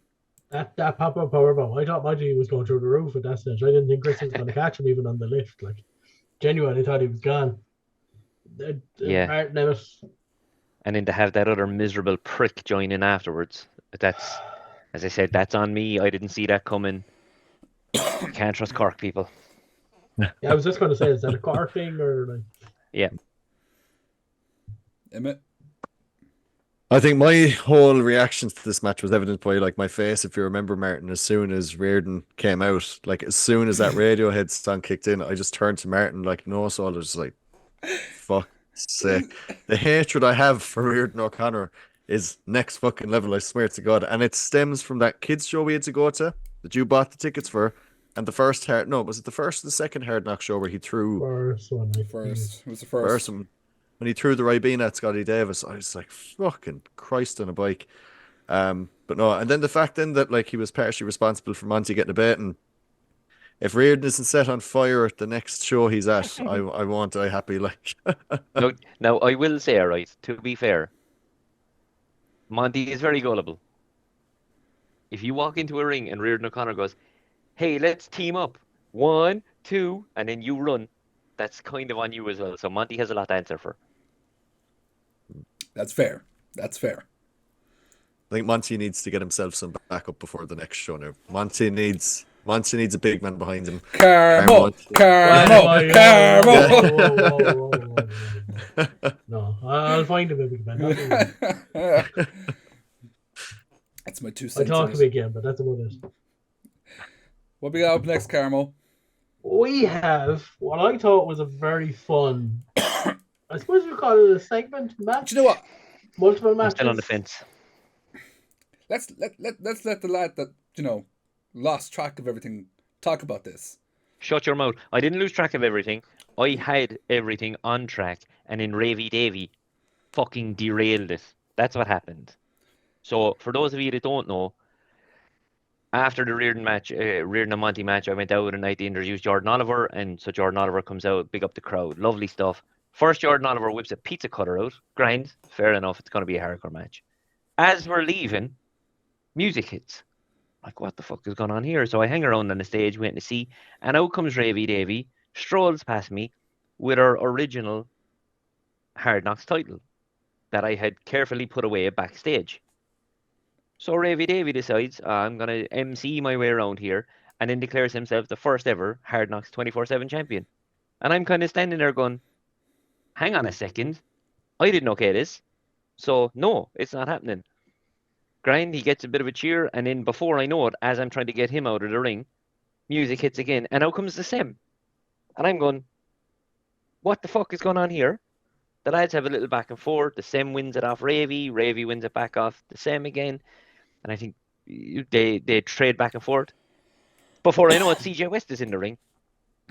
That pop-up powerbomb, I thought Monty was going through the roof at that stage. I didn't think Chris was going to catch him even on the lift. Like, genuinely, I thought he was gone. Yeah. Martin Emmett, And then to have that other miserable prick join in afterwards, that's, as I said, that's on me. I didn't see that coming. I can't trust Cork people. yeah, I was just going to say, is that a car thing or like? Emmett? I think my whole reaction to this match was evident by like my face. If you remember, Martin, as soon as Reardon came out, like as soon as that Radiohead song kicked in, I just turned to Martin like no soul. I was like, "Fuck sake!" The hatred I have for Reardon O'Connor is next fucking level. I swear to God, and it stems from that kids show we had to go to that you bought the tickets for, and the first was it the first or the second Hard Knock show where he threw First one, like, First. It was the first first. one. When he threw the Ribena at Scotty Davis, I was like, fucking Christ on a bike. But no, and then the fact then that like he was partially responsible for Monty getting a bait, and if Reardon isn't set on fire at the next show he's at, I won't die happy. Like, Now, I will say, right, to be fair, Monty is very gullible. If you walk into a ring and Reardon O'Connor goes, hey, let's team up. 1, 2, and then you run, that's kind of on you as well. So Monty has a lot to answer for. That's fair. That's fair. I think Monty needs to get himself some backup before the next show now. Monty needs a big man behind him. Carmo! No, I'll find a big man. That's my 2 I cents. talk a big game, but that's about it. What we got up next, Carmo? We have what I thought was a very fun, I suppose you call it a segment match. Do you know what? Multiple I'm matches. still on the fence. Let's let the lad that, you know, lost track of everything talk about this. Shut your mouth. I didn't lose track of everything. I had everything on track, and then Ravy Davy fucking derailed it. That's what happened. So, for those of you that don't know, after the Reardon match, Reardon and Monty match, I went out and I introduced Jordan Oliver, and so Jordan Oliver comes out, big up the crowd, lovely stuff. First, Jordan Oliver whips a pizza cutter out, grind, fair enough, it's going to be a hardcore match. As we're leaving, music hits. Like, what the fuck is going on here? So I hang around on the stage waiting to see, and out comes Ravy Davy, strolls past me with her original Hard Knocks title that I had carefully put away backstage. So Ravy Davy decides, I'm going to MC my way around here, and then declares himself the first ever Hard Knocks 24/7 champion. And I'm kind of standing there going, hang on a second, I didn't okay this. So no, it's not happening. Grind, he gets a bit of a cheer, and then before I know it, as I'm trying to get him out of the ring, music hits again, and out comes the Sem. And I'm going, what the fuck is going on here? The lads have a little back and forth. The Sem wins it off Ravy. Ravy wins it back off the Sem again. And I think they trade back and forth. Before I know it, CJ West is in the ring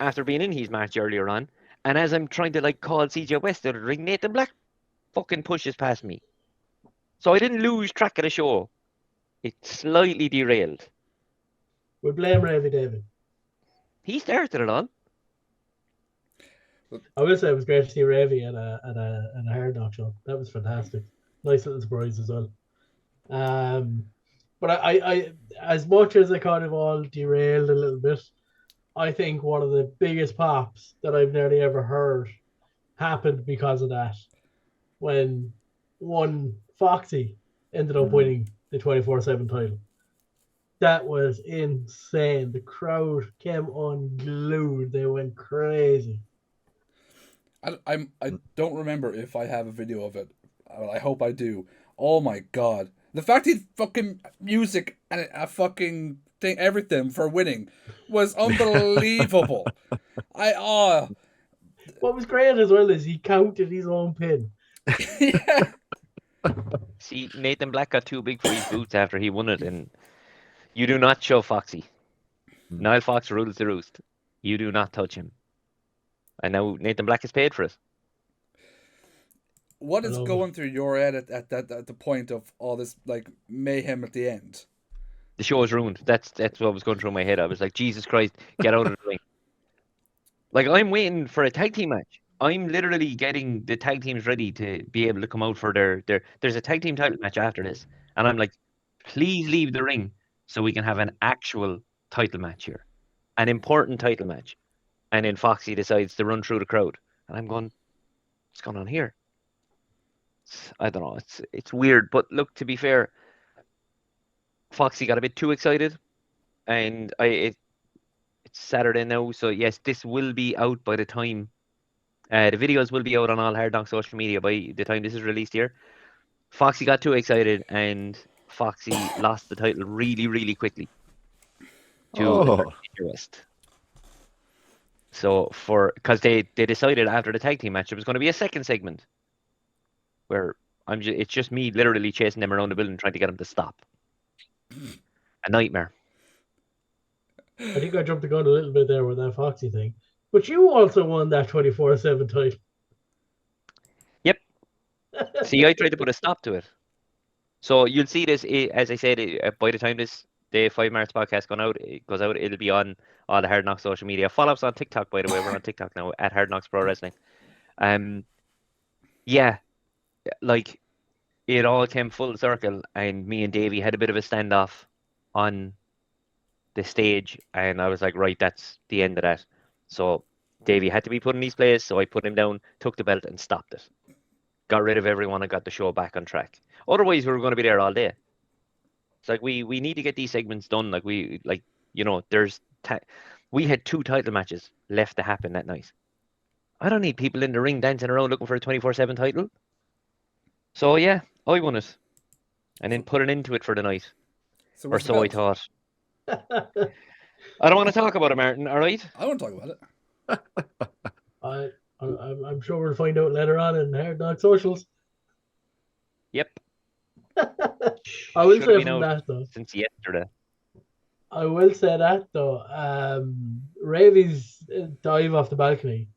after being in his match earlier on. And as I'm trying to call CJ West out of the ring, Nathan Black fucking pushes past me. So I didn't lose track of the show. It slightly derailed. We blame Ravy David. He started it on. I will say it was great to see Ravy at a Hard Knock show. That was fantastic. Nice little surprise as well. But I as much as I kind of all derailed a little bit, I think one of the biggest pops that I've nearly ever heard happened because of that. When one Foxy ended up winning the 24/7 title. That was insane. The crowd came unglued. They went crazy. I don't remember if I have a video of it. I hope I do. Oh my god. The fact he fucking music and a fucking thing, everything for winning was unbelievable. What was great as well is he counted his own pin. Yeah. See, Nathan Black got too big for his boots after he won it, and you do not show Foxy. Niall Fox rules the roost. You do not touch him. And now Nathan Black is paid for it. What is going through your head at the point of all this mayhem at the end? The show is ruined. That's what was going through my head. I was like, Jesus Christ, get out of the ring. I'm waiting for a tag team match. I'm literally getting the tag teams ready to be able to come out for there's a tag team title match after this. And I'm like, please leave the ring so we can have an actual title match here. An important title match. And then Foxy decides to run through the crowd. And I'm going, what's going on here? I don't know. It's weird. But look, to be fair, Foxy got a bit too excited. And it's Saturday now. So yes, this will be out by the time. The videos will be out on all Hard Knock social media by the time this is released here. Foxy got too excited and Foxy lost the title really, really quickly to West. So because they decided after the tag team match there was going to be a second segment where it's just me literally chasing them around the building trying to get them to stop. A nightmare. I think I jumped the gun a little bit there with that Foxy thing. But you also won that 24/7 title. Yep. See, I tried to put a stop to it. So you'll see this, as I said, by the time this the 5 March podcast goes out, it'll be on all the Hard Knocks social media. Follow us on TikTok, by the way. We're on TikTok now at Hard Knocks Pro Wrestling. Yeah, like it all came full circle, and me and Davey had a bit of a standoff on the stage, and I was like, right, that's the end of that. So Davey had to be put in his place, so I put him down, took the belt, and stopped it. Got rid of everyone and got the show back on track. Otherwise, we were going to be there all day. It's like we need to get these segments done. Like we had 2 title matches left to happen that night. I don't need people in the ring dancing around looking for a 24/7 title. So yeah, I won it, and then put an end to it for the night, So or what's the so I belt? thought. I don't want to talk about it, Martin. All right. I want to talk about it. I'm sure we'll find out later on in Hard Knock socials. Yep. I will Should say have been from out that though. since yesterday. I will say that though. Ravi's dive off the balcony,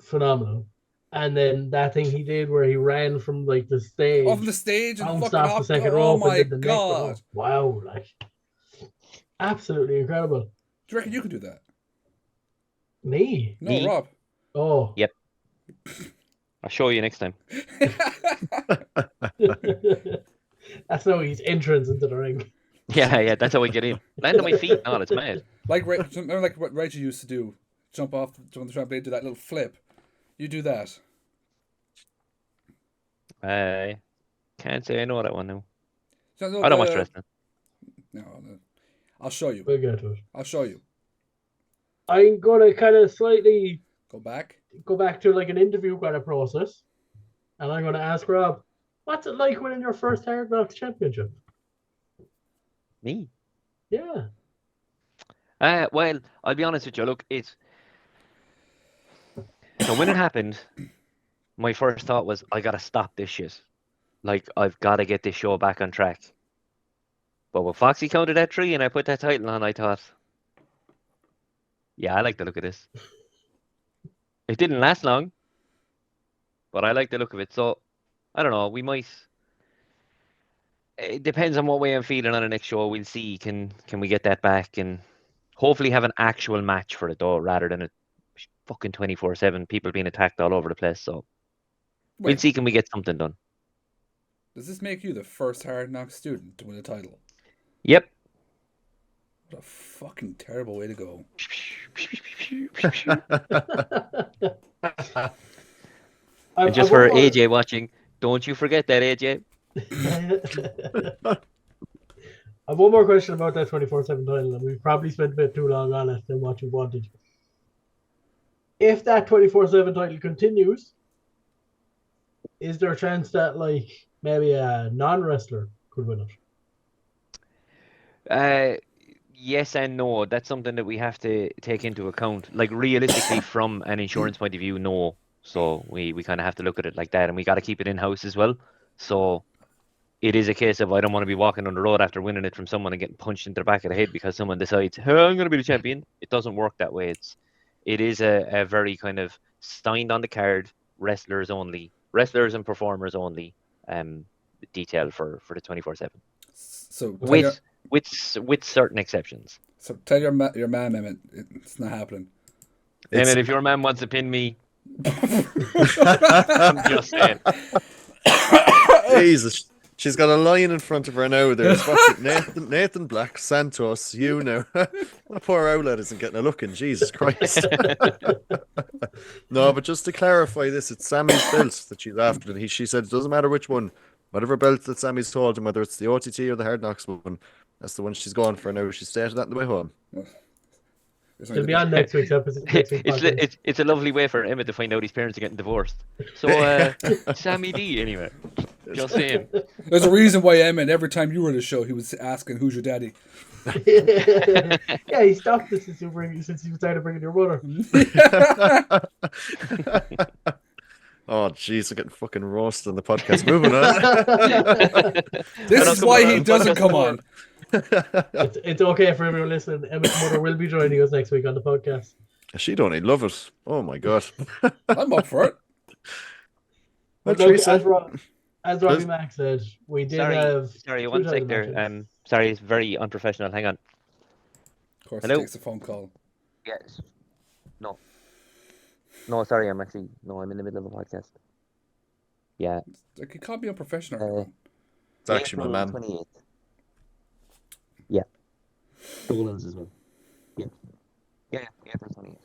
phenomenal. And then that thing he did where he ran from like the stage, Off the stage and bounced fucking off the off. second Oh rope my and did the neck rope. god! Wow, like absolutely incredible. Do you reckon you could do that? Me? No, Me? Rob. Oh. Yep. I'll show you next time. That's how he's entrance into the ring. Yeah, that's how I get in. Land on my feet. No, it's mad. Remember like what Rachel used to do? Jump the trampoline, do that little flip. You do that. I can't say I know that one now. So, I don't watch wrestling. No. I'll show you. We'll get to it. I'll show you. I'm gonna kind of slightly Go back. go back to like an interview kind of process, and I'm gonna ask Rob, what's it like winning your first Hard Knocks championship? Me? Yeah. Well, I'll be honest with you. Look, so when it happened, my first thought was, I gotta stop this shit. Like, I've got to get this show back on track. But when Foxy counted at 3 and I put that title on, I thought, yeah, I like the look of this. It didn't last long, but I like the look of it. So, I don't know, we might... It depends on what way I'm feeling on the next show. We'll see. Can we get that back and hopefully have an actual match for it, though, rather than a fucking 24/7 people being attacked all over the place. So we'll Wait, see. Can we get something done? does this make you the first Hard Knock student to win a title? Yep. What a fucking terrible way to go. And just for AJ watching, don't you forget that, AJ. I have one more question about that 24/7 title, and we've probably spent a bit too long on it than what you wanted. If that 24/7 title continues, is there a chance that like maybe a non-wrestler could win it? Yes and no. That's something that we have to take into account. Like realistically, from an insurance point of view, no. So we kind of have to look at it like that, and we got to keep it in-house as well. So it is a case of I don't want to be walking on the road after winning it from someone and getting punched into the back of the head because someone decides, hey, I'm going to be the champion. It doesn't work that way. It is a very kind of signed on the card, wrestlers and performers only detail for the 24/7. So with certain exceptions. So tell your man, Emmett, it's not happening. Emmett, if your man wants to pin me, I'm just saying. Jesus, she's got a lion in front of her now. There's Nathan Black, Santos, you know. That poor outlet isn't getting a look in. Jesus Christ. No, but just to clarify this, it's Sammy's belt that she's after. And she said it doesn't matter which one. Whatever belt that Sammy's told him, whether it's the OTT or the Hard Knocks one, that's the one she's going for now. She stated that on the way home. It'll be on next week's episode. It's a lovely way for Emmett to find out his parents are getting divorced. So, Sammy D, anyway. Just saying. There's a reason why Emmett, every time you were on the show, he was asking, who's your daddy? Yeah, he stopped it since he started bringing your mother. Oh, jeez, I'm getting fucking roasted on the podcast. Moving on. This is why he doesn't come on. It's okay for everyone listening. Emmett's mother will be joining us next week on the podcast. She don't even love it. Oh my god. I'm up for it. But look, as Robbie Mack said, we did have. Sorry, one sec there. Sorry, it's very unprofessional. Hang on. Of course, Hello? he takes a phone call. Yes. No. No, sorry, I'm in the middle of a podcast. Yeah. Like, he can't be unprofessional. Uh, everyone. It's actually my man. 28th. Yeah. Dolan's as well. Yeah. Yeah, April 28th.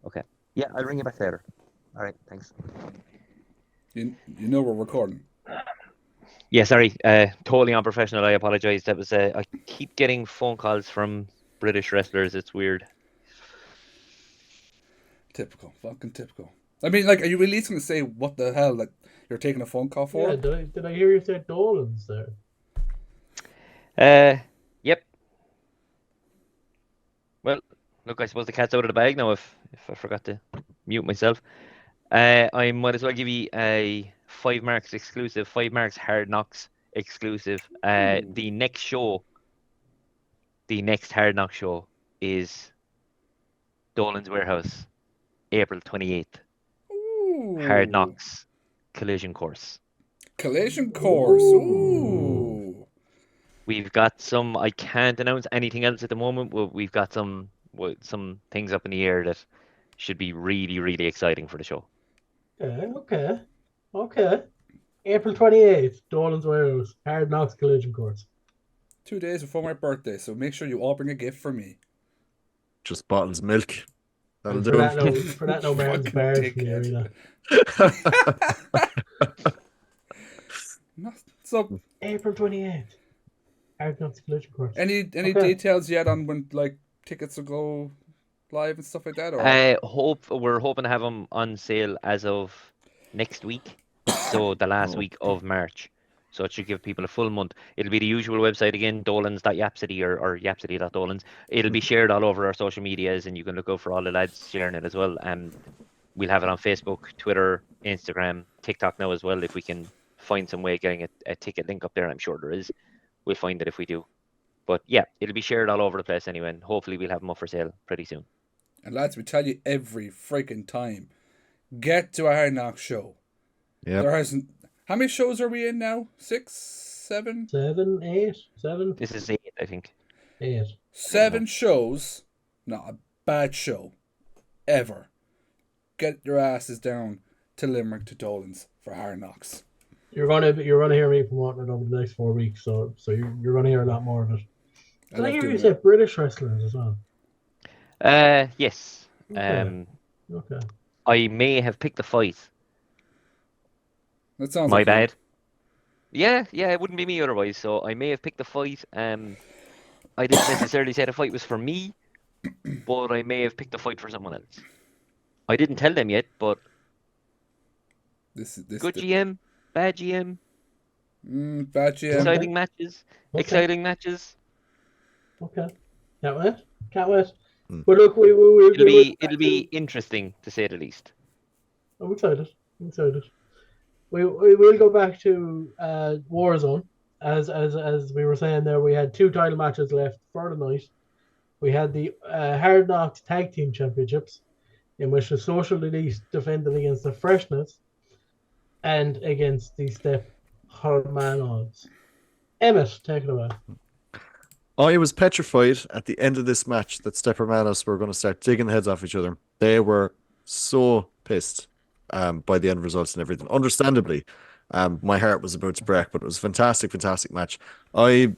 Okay. Yeah, I'll ring you back later. All right, thanks. You know we're recording. Yeah, sorry. Totally unprofessional. I apologize. That was I keep getting phone calls from British wrestlers. It's weird. Typical. Fucking typical. I mean, like, are you really going to say what the hell that you're taking a phone call for? Yeah, did I hear you say Dolan's there? Yep. Well, look, I suppose the cat's out of the bag now. If I forgot to mute myself, I might as well give you a 5 Marks exclusive, 5 Marks Hard Knocks exclusive. The next Hard Knock show is Dolan's Warehouse, April 28th. Ooh. Hard Knocks Collision Course. Collision course. Ooh. We've got some. I can't announce anything else at the moment. We've got some things up in the air that should be really, really exciting for the show. Okay. April 28th, Dolan's Warehouse, Hard Knocks Collision Course. 2 days before my birthday, so make sure you all bring a gift for me. Just bottles of milk. That'll And do. for that, no Martin's Fucking Bars from the dickhead. arena. So, April 28th, Hard Knocks Collision Course. any Okay. details yet on when, like, tickets will go live and stuff like that? Or We're hoping to have them on sale as of next week, so the last week of March. So it should give people a full month. It'll be the usual website again, dolans.yapsity or yapsity.dolans. It'll be shared all over our social medias, and you can look out for all the lads sharing it as well. We'll have it on Facebook, Twitter, Instagram, TikTok now as well. If we can find some way of getting a ticket link up there, I'm sure there is. We'll find it if we do. But yeah, it'll be shared all over the place anyway, and hopefully we'll have them up for sale pretty soon. And lads, we tell you every freaking time, get to a Hard Knock show. Yep. There hasn't. How many shows are we in now? 6, 7? 7, 8, 7, This is 8, I think. 8. 7 shows. Not a bad show. Ever. Get your asses down to Limerick to Dolan's for Hard Knocks. You're gonna hear me promoting it over the next 4 weeks, so you're gonna hear a lot more of it. Did I hear you say British wrestlers as well? Yes. Okay. I may have picked a fight. That sounds My like you. bad. Yeah, it wouldn't be me otherwise. So I may have picked the fight. I didn't necessarily say the fight was for me, but I may have picked the fight for someone else. I didn't tell them yet, but This good GM, bad GM, bad GM. exciting matches, Okay. exciting matches. Okay. Can't wait. Hmm. But look, It'll be interesting to say the least. I'm excited. We'll go back to Warzone. As we were saying there, we had 2 title matches left for the night. We had the Hard Knocks Tag Team Championships, in which the Social Elite defended against the Freshness and against the Step Hermanos. Emmett, take it away. I was petrified at the end of this match that Step Hermanos were going to start digging heads off each other. They were so pissed by the end results and everything. Understandably, my heart was about to break, but it was a fantastic match. I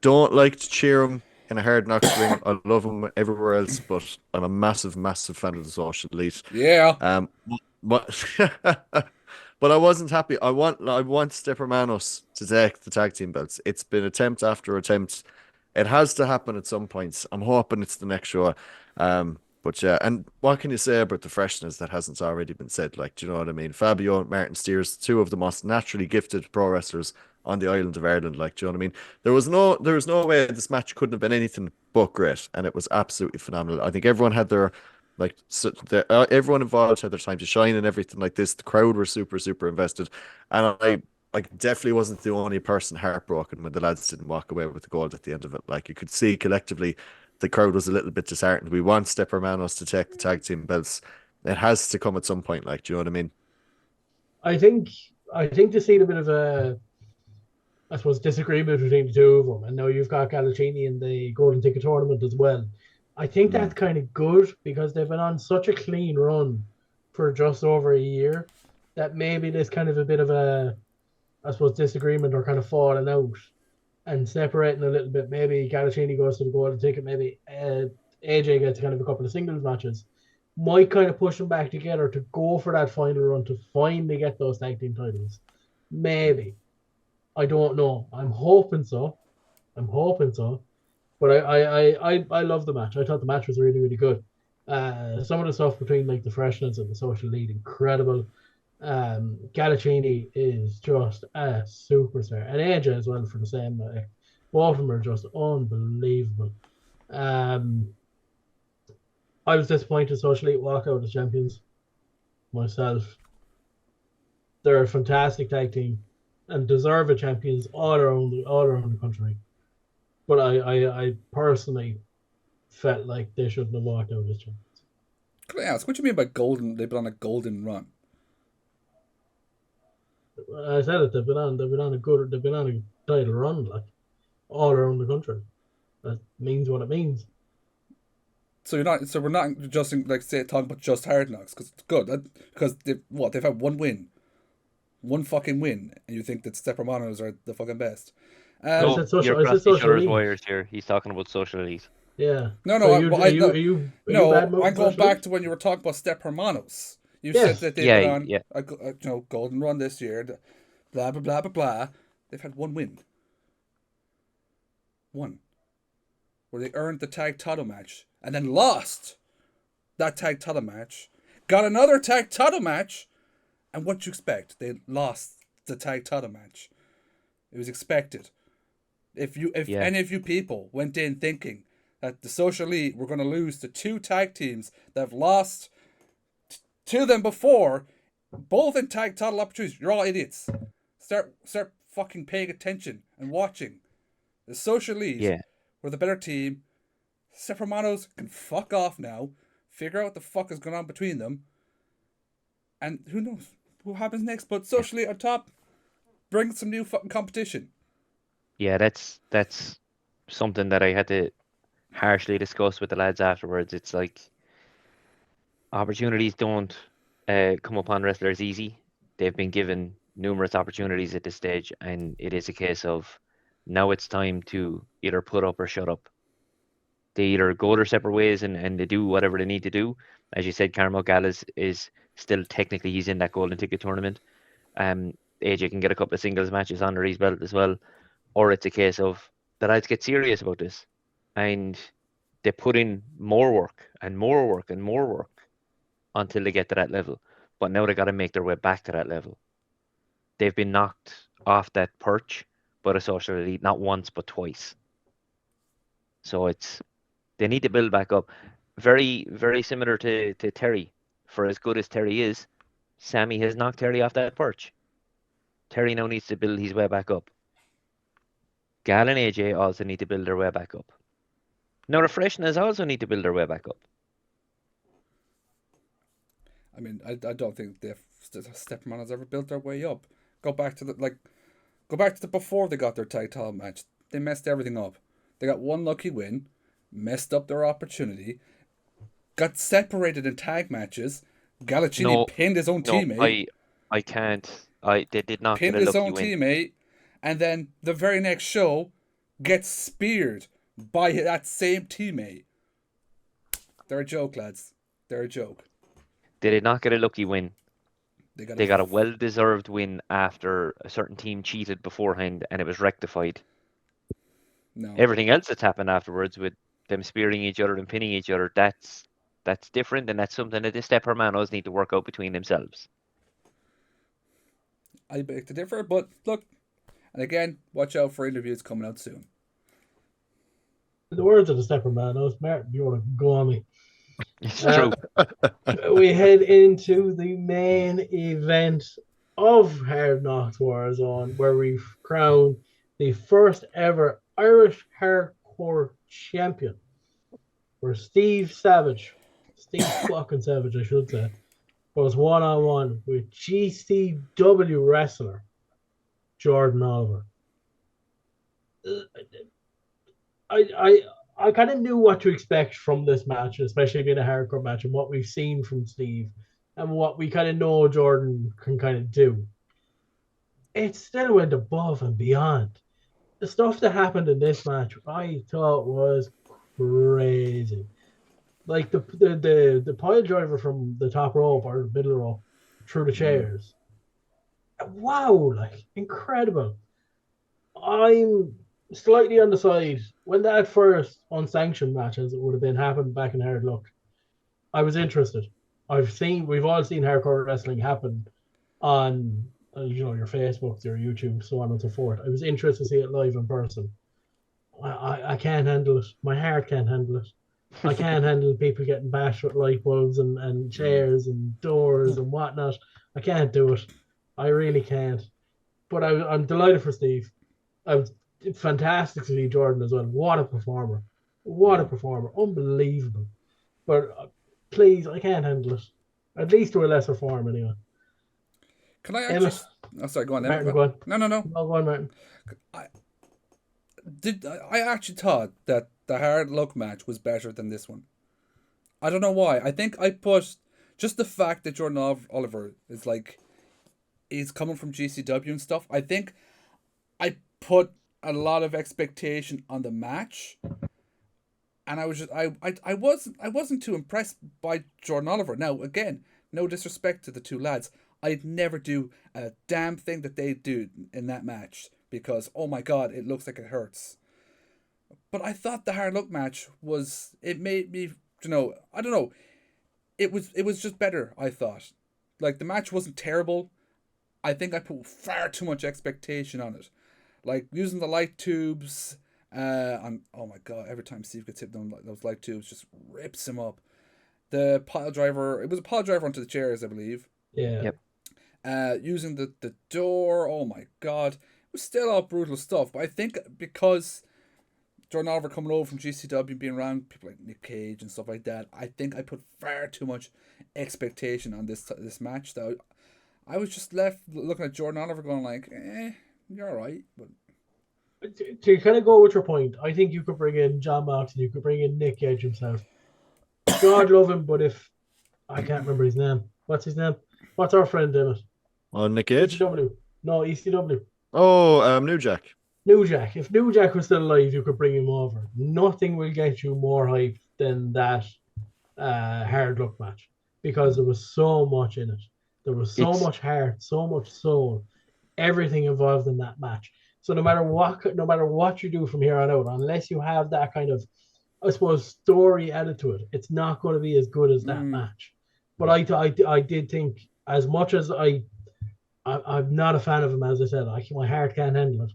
don't like to cheer them in a Hard Knocks ring. I love them everywhere else, but I'm a massive fan of the Social Elite. Yeah. But I wasn't happy. I want Step Hermanos to take the tag team belts. It's been attempt after attempt. It has to happen at some point. I'm hoping it's the next show. But yeah, and what can you say about the Freshness that hasn't already been said? Like, do you know what I mean? Fabio and Martin Steers, 2 of the most naturally gifted pro wrestlers on the island of Ireland. Like, do you know what I mean? There was no way this match couldn't have been anything but great, and it was absolutely phenomenal. I think everyone had their everyone involved had their time to shine and everything like this. The crowd were super invested, and I definitely wasn't the only person heartbroken when the lads didn't walk away with the gold at the end of it. Like, you could see collectively the crowd was a little bit disheartened. We want Step Hermanos to take the tag team belts. It has to come at some point. Like, do you know what I mean? I think to see a bit of I suppose, disagreement between the two of them. And now you've got Galacini in the Golden Ticket tournament as well. I think that's kind of good because they've been on such a clean run for just over a year that maybe there's kind of a bit of a, I suppose, disagreement or kind of falling out and separating a little bit. Maybe Galacini goes to the Golden Ticket. Maybe AJ gets kind of a couple of singles matches. Might kind of push them back together to go for that final run to finally get those tag team titles. Maybe. I don't know. I'm hoping so. But I love the match. I thought the match was really, really good. Some of the stuff between like the freshness and the social lead, incredible. Galacini is just a superstar, and AJ as well for the same. Both of them are just unbelievable. I was disappointed Social Elite walk out as champions myself. They're a fantastic tag team and deserve a champions all around the country. But I personally felt like they shouldn't have walked out as champions. Can I ask, what do you mean by golden? They've been on a golden run. I said it. They've been on a title run, like all around the country. That means what it means. So we're not just talking about just Hard Knocks because it's good because they've had one fucking win, and you think that Step Hermanos are the fucking best. No, you're crossing each other's wires here. He's talking about Social Elite. Yeah. No. I'm going back to when you were talking about Step Hermanos. You said that they've been on a golden run this year. Blah blah blah blah blah. They've had one win. One. Where they earned the tag title match and then lost that tag title match. Got another tag title match, and what you expect? They lost the tag title match. It was expected. If any of you people went in thinking that the Social Elite were going to lose to two tag teams that have lost to them before, both in tag title opportunities, you're all idiots. Start fucking paying attention and watching. The Social Elite were the better team. Step Hermanos can fuck off now. Figure out what the fuck is going on between them. And who knows what happens next. But Social Elite on top, bring some new fucking competition. Yeah, that's something that I had to harshly discuss with the lads afterwards. It's like opportunities don't come upon wrestlers easy. They've been given numerous opportunities at this stage, and it is a case of now it's time to either put up or shut up. They either go their separate ways and they do whatever they need to do. As you said, Carmel Gallus is still technically, he's in that Golden Ticket tournament. AJ can get a couple of singles matches under his belt as well. Or it's a case of the lads get serious about this and they put in more work and more work and more work until they get to that level. But now they got to make their way back to that level. They've been knocked off that perch by the Social Elite not once but twice. So they need to build back up. Very, very similar to Terry. For as good as Terry is, Sammy has knocked Terry off that perch. Terry now needs to build his way back up. Gal and AJ also need to build their way back up. Now the Freshness also need to build their way back up. I mean, I don't think Step Hermanos ever built their way up. Go back to the before they got their tag title match. They messed everything up. They got one lucky win, messed up their opportunity, got separated in tag matches. Galacini pinned his own teammate. I can't. They did not pinned his own teammate, and then the very next show gets speared by that same teammate. They're a joke, lads. They're a joke. They did not get a lucky win. They got a well-deserved win after a certain team cheated beforehand and it was rectified. No. Everything else that's happened afterwards with them spearing each other and pinning each other, that's different, and that's something that the Step Hermanos need to work out between themselves. I beg to differ, but look, and again, watch out for interviews coming out soon. In the words of the Step Hermanos, Martin, you want to go on me? It's true. We head into the main event of Hard Knocks Warzone, where we crown the first ever Irish Hardcore Champion, where Steve fucking Savage, I should say, was one-on-one with GCW wrestler Jordan Oliver. I kind of knew what to expect from this match, especially being a hardcore match, and what we've seen from Steve, and what we kind of know Jordan can kind of do. It still went above and beyond. The stuff that happened in this match, I thought was crazy. Like the pile driver from the top rope or middle rope through the chairs. Wow, like incredible. I'm slightly on the side when that first unsanctioned match, as it would have been, happened back in Hard Luck. I was interested. We've all seen hardcore wrestling happen on, your Facebooks, your YouTube, so on and so forth. I was interested to see it live in person. I can't handle it. My heart can't handle it. I can't handle people getting bashed with light bulbs and chairs and doors and whatnot. I can't do it. I really can't. But I'm delighted for Steve. I was fantastic to see Jordan as well. What a performer. What a performer. Unbelievable. But please, I can't handle it. At least to a lesser form, anyway. Can I actually? Oh, sorry. Go on, Martin, go on. No. No, go on, Martin. I actually thought that the Hard Luck match was better than this one. I don't know why. I think I put just the fact that Jordan Oliver is like, he's coming from GCW and stuff. I think I put a lot of expectation on the match, and I was just I wasn't too impressed by Jordan Oliver. Now again, no disrespect to the two lads, I'd never do a damn thing that they do in that match because oh my god, it looks like it hurts. But I thought the Hard Luck match it made me, I don't know, it was just better. I thought, like, the match wasn't terrible. I think I put far too much expectation on it. Like using the light tubes, oh my god! Every time Steve gets hit on those light tubes, just rips him up. The pile driver, it was a pile driver onto the chairs, I believe. Yeah. Yep. Using the door, oh my god, it was still all brutal stuff. But I think because Jordan Oliver coming over from GCW, being around people like Nick Cage and stuff like that, I think I put far too much expectation on this match. That I was just left looking at Jordan Oliver going like, you're alright. But to kind of go with your point, I think you could bring in John Moxley, you could bring in Nick Cage himself. God love him, but if I can't remember his name. What's his name? What's our friend in it? Nick Cage? ECW. No, ECW. Oh, New Jack. New Jack. If New Jack was still alive, you could bring him over. Nothing will get you more hype than that Hard Luck match because there was so much in it. There was so much heart, so much soul, everything involved in that match. So no matter what you do from here on out, unless you have that kind of, I suppose, story added to it, it's not going to be as good as that match. But I did think, as much as I'm not a fan of him, as I said, my heart can't handle it.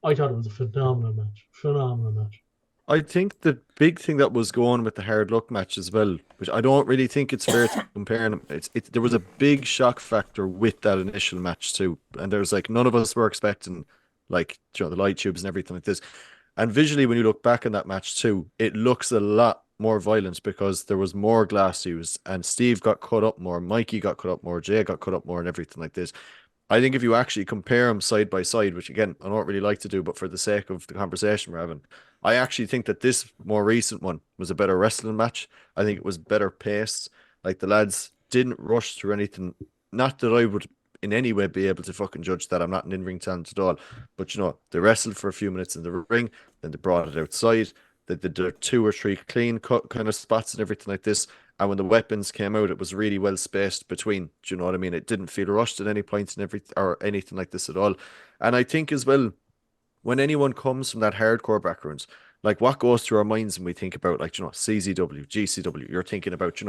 I thought it was a phenomenal match. Phenomenal match. I think the big thing that was going with the Hard Luck match as well, which I don't really think it's fair to compare them. There was a big shock factor with that initial match too, and there's like none of us were expecting like the light tubes and everything like this. And visually, when you look back in that match too, it looks a lot more violent because there was more glass used, and Steve got cut up more, Mikey got cut up more, Jay got cut up more, and everything like this. I think if you actually compare them side by side, which again, I don't really like to do, but for the sake of the conversation we're having, I actually think that this more recent one was a better wrestling match. I think it was better paced. Like the lads didn't rush through anything. Not that I would in any way be able to fucking judge that. I'm not an in-ring talent at all. But they wrestled for a few minutes in the ring, then they brought it outside. They did 2 or 3 clean cut kind of spots and everything like this. And when the weapons came out, it was really well spaced between. Do you know what I mean? It didn't feel rushed at any point or anything like this at all. And I think as well, when anyone comes from that hardcore background, like what goes through our minds when we think about like, CZW, GCW, you're thinking about,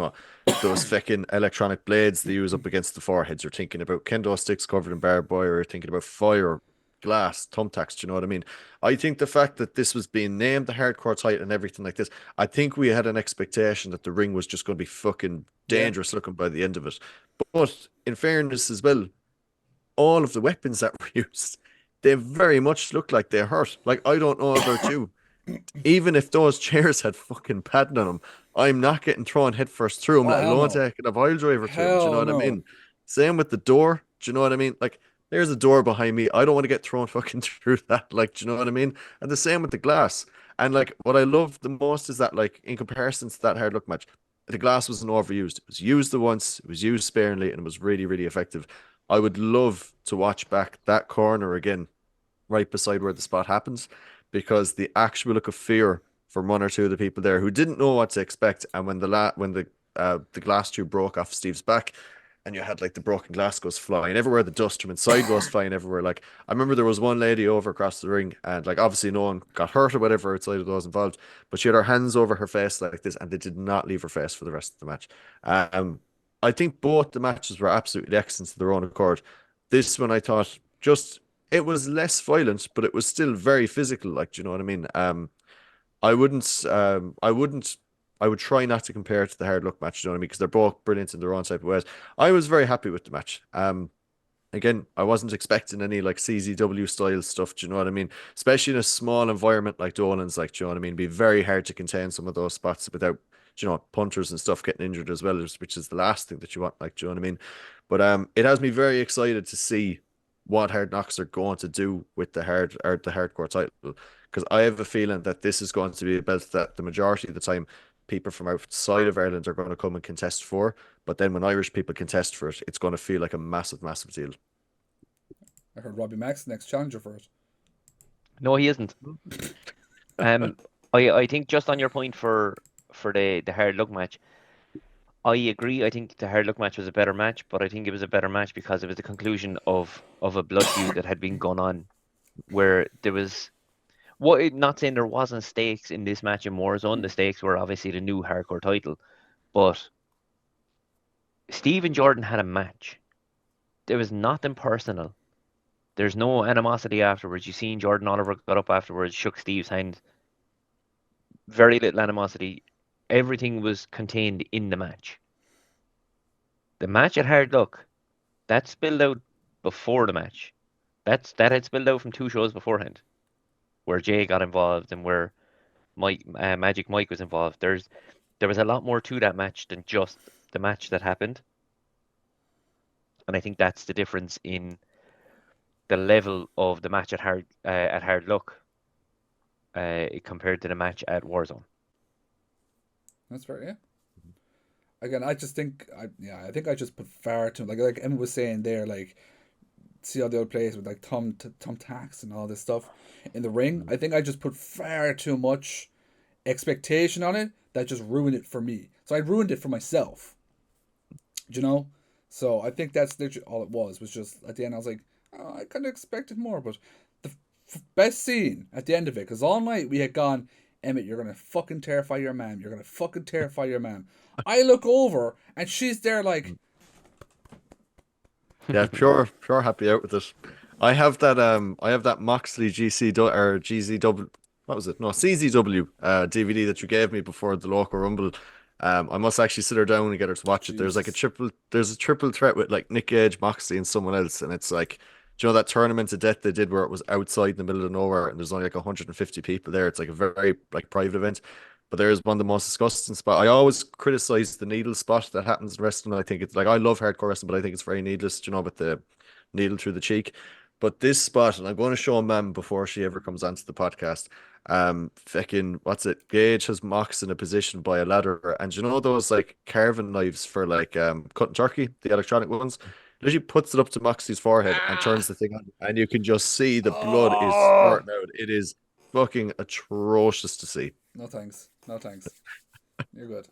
those fucking electronic blades they use up against the foreheads. You're thinking about kendo sticks covered in barbed wire. You're thinking about fire, glass, thumbtacks. Do you know what I mean? I think the fact that this was being named the hardcore title and everything like this, I think we had an expectation that the ring was just going to be fucking dangerous looking by the end of it. But in fairness as well, all of the weapons that were used, they very much look like they hurt. Like, I don't know about you. Even if those chairs had fucking padding on them, I'm not getting thrown headfirst through them, let alone taking a pile driver through them. Do you know what I mean? Same with the door. Do you know what I mean? Like, there's a door behind me. I don't want to get thrown fucking through that. Like, do you know what I mean? And the same with the glass. And like, what I love the most is that, like, in comparison to that hard luck match, the glass wasn't overused. It was used the once, it was used sparingly, and it was really, really effective. I would love to watch back that corner again, right beside where the spot happens, because the actual look of fear from one or two of the people there who didn't know what to expect, and when the glass tube broke off Steve's back, and you had like the broken glass goes flying everywhere, the dust from inside goes flying everywhere. Like, I remember there was one lady over across the ring, and like obviously no one got hurt or whatever outside of those involved, but she had her hands over her face like this, and they did not leave her face for the rest of the match. I think both the matches were absolutely excellent to their own accord. This one I thought just it was less violent, but it was still very physical. Like, do you know what I mean? I would try not to compare it to the hard luck match, you know what I mean? Because they're both brilliant in their own type of ways. I was very happy with the match. Again, I wasn't expecting any like CZW style stuff, do you know what I mean? Especially in a small environment like Dolan's, like, do you know what I mean? It'd be very hard to contain some of those spots without, you know, punters and stuff getting injured as well, which is the last thing that you want, like, do you know what I mean? But it has me very excited to see what Hard Knocks are going to do with the hardcore title, because I have a feeling that this is going to be a belt that the majority of the time people from outside of Ireland are going to come and contest for. But then when Irish people contest for it, it's going to feel like a massive, massive deal. I heard Robbie Mack's next challenger for it. No, he isn't. I think just on your point for the hard luck match, I agree. I think the hard luck match was a better match, but I think it was a better match because it was the conclusion of a blood feud that had been going on, where there was not saying there wasn't stakes in this match in Warzone. The stakes were obviously the new hardcore title, but Steve and Jordan had a match. There was nothing personal. There's no animosity afterwards. You seen Jordan Oliver got up afterwards, shook Steve's hand. Very little animosity. Everything was contained in the match. The match at Hard Luck, that spilled out before the match. That had spilled out from 2 shows beforehand, where Jay got involved and where Magic Mike was involved. There was a lot more to that match than just the match that happened, and I think that's the difference in the level of the match at Hard Luck compared to the match at Warzone. That's fair, yeah. Again, I just think I think I just put far too like Emma was saying there, like, see all the other players with like thumbtacks and all this stuff in the ring. I think I just put far too much expectation on it that just ruined it for me. So I ruined it for myself. Do you know? So I think that's literally all it was just at the end I was like, oh, I kind of expected more, but the best scene at the end of it, because all night we had gone, Emmett, you're gonna fucking terrify your mom. You're gonna fucking terrify your mom. I look over and she's there like, Yeah, pure happy out with it. I have that Moxley or GZW, what was it? No, CZW DVD that you gave me before the local Rumble. I must actually sit her down and get her to watch it. There's like there's a triple threat with like Nick Gage, Moxley, and someone else, and it's like, do you know that tournament of death they did where it was outside in the middle of nowhere and there's only like 150 people there? It's like a very like private event. But there is one of the most disgusting spot. I always criticize the needle spot that happens in wrestling. I think it's like, I love hardcore wrestling, but I think it's very needless, you know, with the needle through the cheek. But this spot, and I'm going to show Ma'am before she ever comes onto the podcast. Fucking what's it? Gage has Mox in a position by a ladder, and you know those like carving knives for like cutting turkey, the electronic ones. Literally puts it up to Moxie's forehead and turns the thing on, and you can just see the blood is spurting out. It is fucking atrocious to see. no thanks. No thanks. You're good.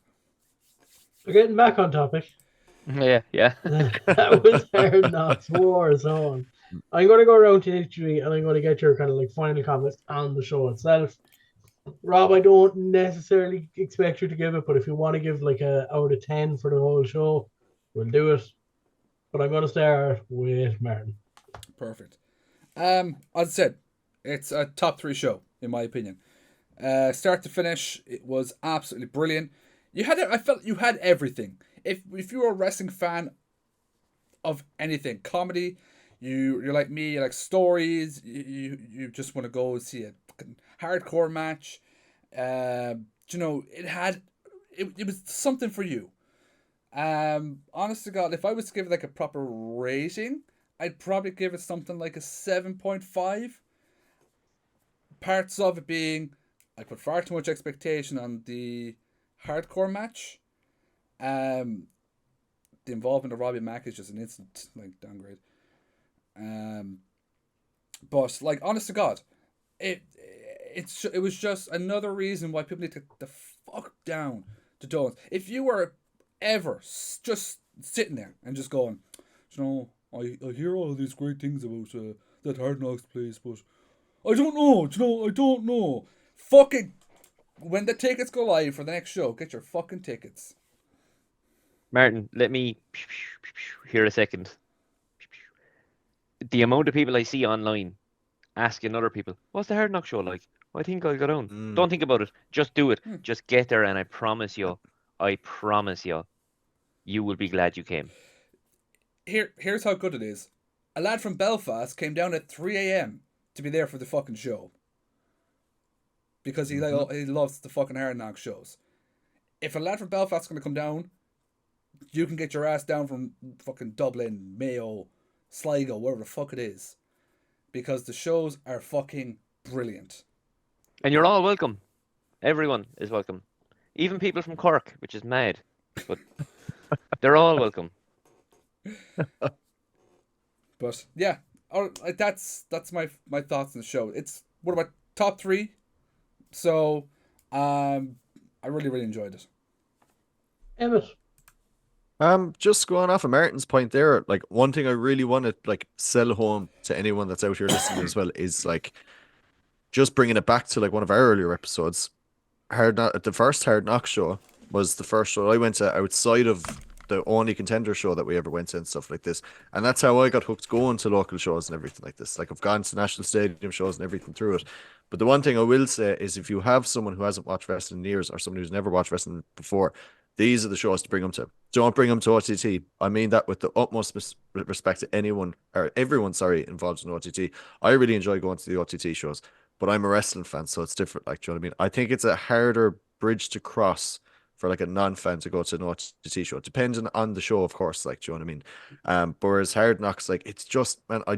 We're getting back on topic. Yeah. That was Hard Knocks Warzone. I'm going to go around to history and I'm going to get your kind of like final comments on the show itself. Rob, I don't necessarily expect you to give it, but if you want to give like a out of 10 for the whole show, we'll do it. But I'm going to start with Martin. Perfect. As I said, it's a top 3 show in my opinion. Start to finish, it was absolutely brilliant. I felt you had everything. If you were a wrestling fan of anything, comedy, you're like me, you like stories, you just want to go and see a hardcore match. You know, it was something for you. Honest to God, if I was to give it like a proper rating, I'd probably give it something like a 7.5. Parts of it being I put far too much expectation on the hardcore match. The involvement of Robbie Mack is just an instant like downgrade. But like honest to God, it was just another reason why people need to get the fuck down to Dolan's. If you were ever just sitting there and just going, you know, I hear all these great things about that Hard Knocks place, but I don't know, you know, I don't know. Fucking, when the tickets go live for the next show, get your fucking tickets. Martin, let me hear a second. The amount of people I see online asking other people, what's the Hard Knock show like? I think I'll go down. Don't think about it. Just do it. Just get there, and I promise you, you will be glad you came. Here's how good it is. A lad from Belfast came down at 3 a.m. to be there for the fucking show. Because he loves the fucking Hard Knock shows. If a lad from Belfast is going to come down, you can get your ass down from fucking Dublin, Mayo, Sligo, wherever the fuck it is. Because the shows are fucking brilliant. And you're all welcome. Everyone is welcome. Even people from Cork, which is mad. But they're all welcome. But yeah, that's my thoughts on the show. It's one of my top 3. So I really, really enjoyed it. Emmett. Just going off of Martin's point there, like one thing I really want to like sell home to anyone that's out here listening as well is like just bringing it back to like one of our earlier episodes. The first Hard Knock show was the first show I went to outside of the only Contender show that we ever went to and stuff like this. And that's how I got hooked going to local shows and everything like this. Like I've gone to National Stadium shows and everything through it. But the one thing I will say is if you have someone who hasn't watched wrestling in years or someone who's never watched wrestling before, these are the shows to bring them to. Don't bring them to OTT. I mean that with the utmost respect to anyone or everyone, involved in OTT. I really enjoy going to the OTT shows, but I'm a wrestling fan, so it's different. Like, do you know what I mean? I think it's a harder bridge to cross for like a non-fan to go to an OTT show, depending on the show, of course. Like, do you know what I mean? But whereas Hard Knocks, like, it's just, man, I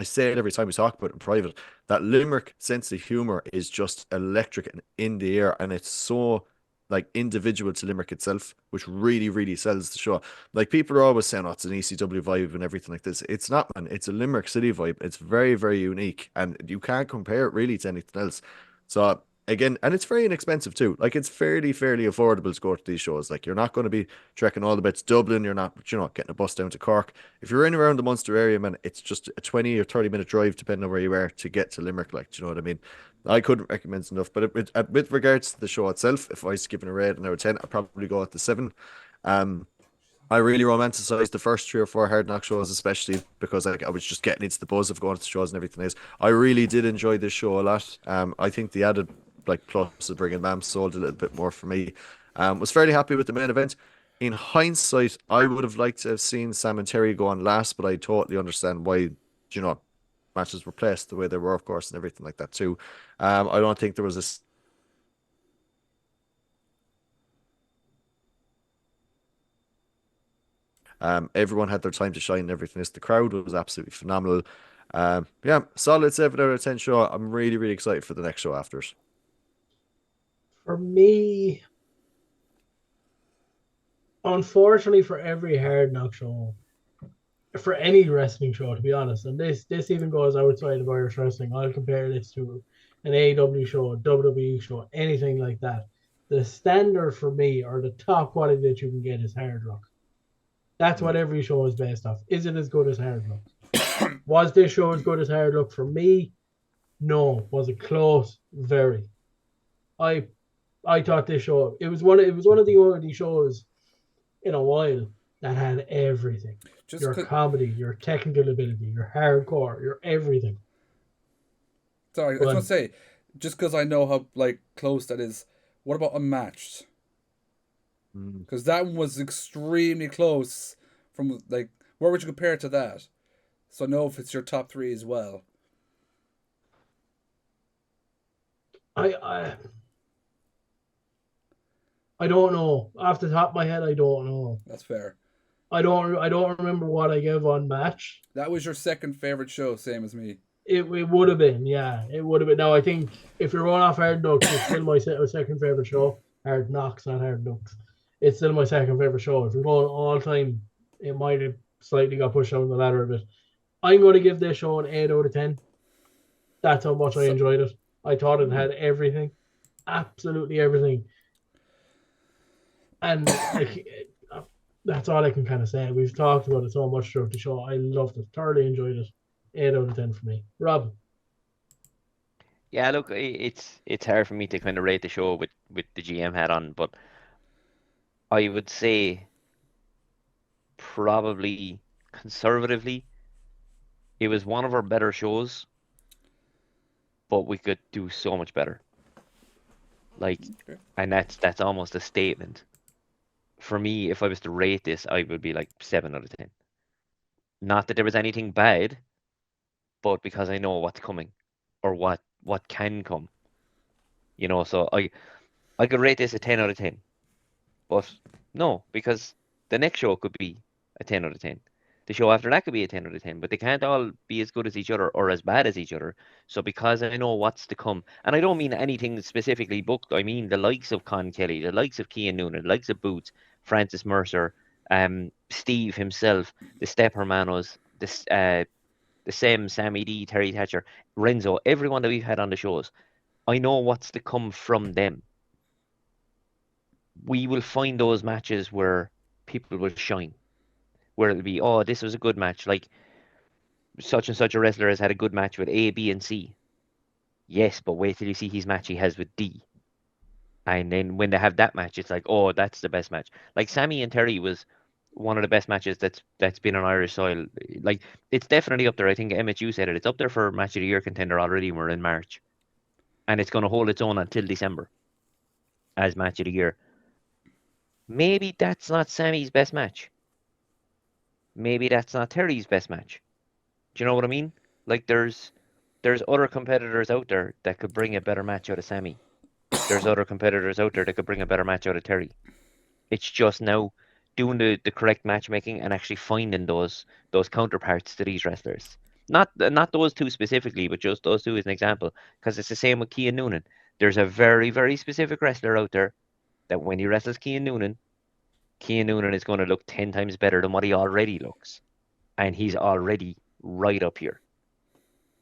say it every time we talk about it in private. That Limerick sense of humor is just electric and in the air, and it's so like individual to Limerick itself, which really, really sells the show. Like people are always saying, "Oh, it's an ECW vibe and everything like this." It's not, man. It's a Limerick City vibe. It's very, very unique, and you can't compare it really to anything else. So again, and it's very inexpensive too. Like it's fairly affordable to go to these shows. Like you're not going to be trekking all the way to Dublin. You're not, getting a bus down to Cork. If you're in around the Munster area, man, it's just a 20 or 30 minute drive, depending on where you are, to get to Limerick. Like, do you know what I mean? I couldn't recommend enough. But with regards to the show itself, if I was given a rating out of 10, I'd probably go at the 7. I really romanticized the first 3 or 4 Hard Knock shows, especially because I was just getting into the buzz of going to the shows and everything else. I really did enjoy this show a lot. I think the added plus of bringing Mam sold a little bit more for me. Was fairly happy with the main event. In hindsight, I would have liked to have seen Sam and Terry go on last, but I totally understand why, matches were placed the way they were, of course, and everything like that too. I don't think there was this. Everyone had their time to shine and everything. The crowd was absolutely phenomenal. Yeah, solid 7 out of 10 show. I'm really, really excited for the next show after it. For me, unfortunately, for every Hard Knock show, for any wrestling show, to be honest, and this even goes outside of Irish wrestling, I'll compare this to an AEW show, a WWE show, anything like that. The standard for me, or the top quality that you can get, is Hard Rock. That's what every show is based off. Is it as good as Hard Rock? Was this show as good as Hard Rock? For me, no. Was it close? Very. I thought this show, it was one of the only shows in a while that had everything. Your comedy, your technical ability, your hardcore, your everything. Sorry, I just want to say, just because I know how close that is, what about Unmatched? Because that one was extremely close. From where would you compare it to that? So I know if it's your top 3 as well. I don't know. Off the top of my head, I don't know. That's fair. I don't remember what I gave on match. That was your second favorite show, same as me. It would have been, yeah, it would have been. Now I think if you're going off Hard Knocks, it's still my second favorite show. Hard Knocks, not Hard Knocks. It's still my second favorite show. If you're going all time, it might have slightly got pushed down the ladder a bit. I'm going to give this show an 8 out of 10. That's how much I enjoyed it. I thought it had everything, absolutely everything, and like that's all I can kind of say. We've talked about it so much throughout the show. I loved it, thoroughly enjoyed it. 8 out of 10 for me. Rob. Yeah, look, it's hard for me to kind of rate the show with the GM hat on, but I would say probably conservatively, it was one of our better shows, but we could do so much better. Like, Okay. and that's almost a statement. For me, if I was to rate this, I would be like 7 out of 10. Not that there was anything bad, but because I know what's coming or what can come. You know, so I could rate this a 10 out of 10. But no, because the next show could be a 10 out of 10. The show after that could be a 10 out of 10, but they can't all be as good as each other or as bad as each other. So because I know what's to come, and I don't mean anything specifically booked, I mean the likes of Con Kelly, the likes of Cian Noonan, the likes of Boots, Francis Mercer, Steve himself, the Step Hermanos, the same Sammy D, Terry Thatcher, Renzo, everyone that we've had on the shows. I know what's to come from them. We will find those matches where people will shine, where it'll be, oh, this was a good match. Like such and such a wrestler has had a good match with A, B, and C. Yes, but wait till you see his match he has with D. And then when they have that match, it's like, oh, that's the best match. Like Sammy and Terry was one of the best matches that's been on Irish soil. Like it's definitely up there. I think MHU said it. It's up there for match of the year contender already. We're in March, and it's going to hold its own until December as match of the year. Maybe that's not Sammy's best match. Maybe that's not Terry's best match. Do you know what I mean? Like there's other competitors out there that could bring a better match out of Sammy. There's other competitors out there that could bring a better match out of Terry. It's just now doing the correct matchmaking and actually finding those counterparts to these wrestlers. Not those two specifically, but just those two as an example. Because it's the same with Cian Noonan. There's a very, very specific wrestler out there that when he wrestles Cian Noonan is going to look 10 times better than what he already looks. And he's already right up here.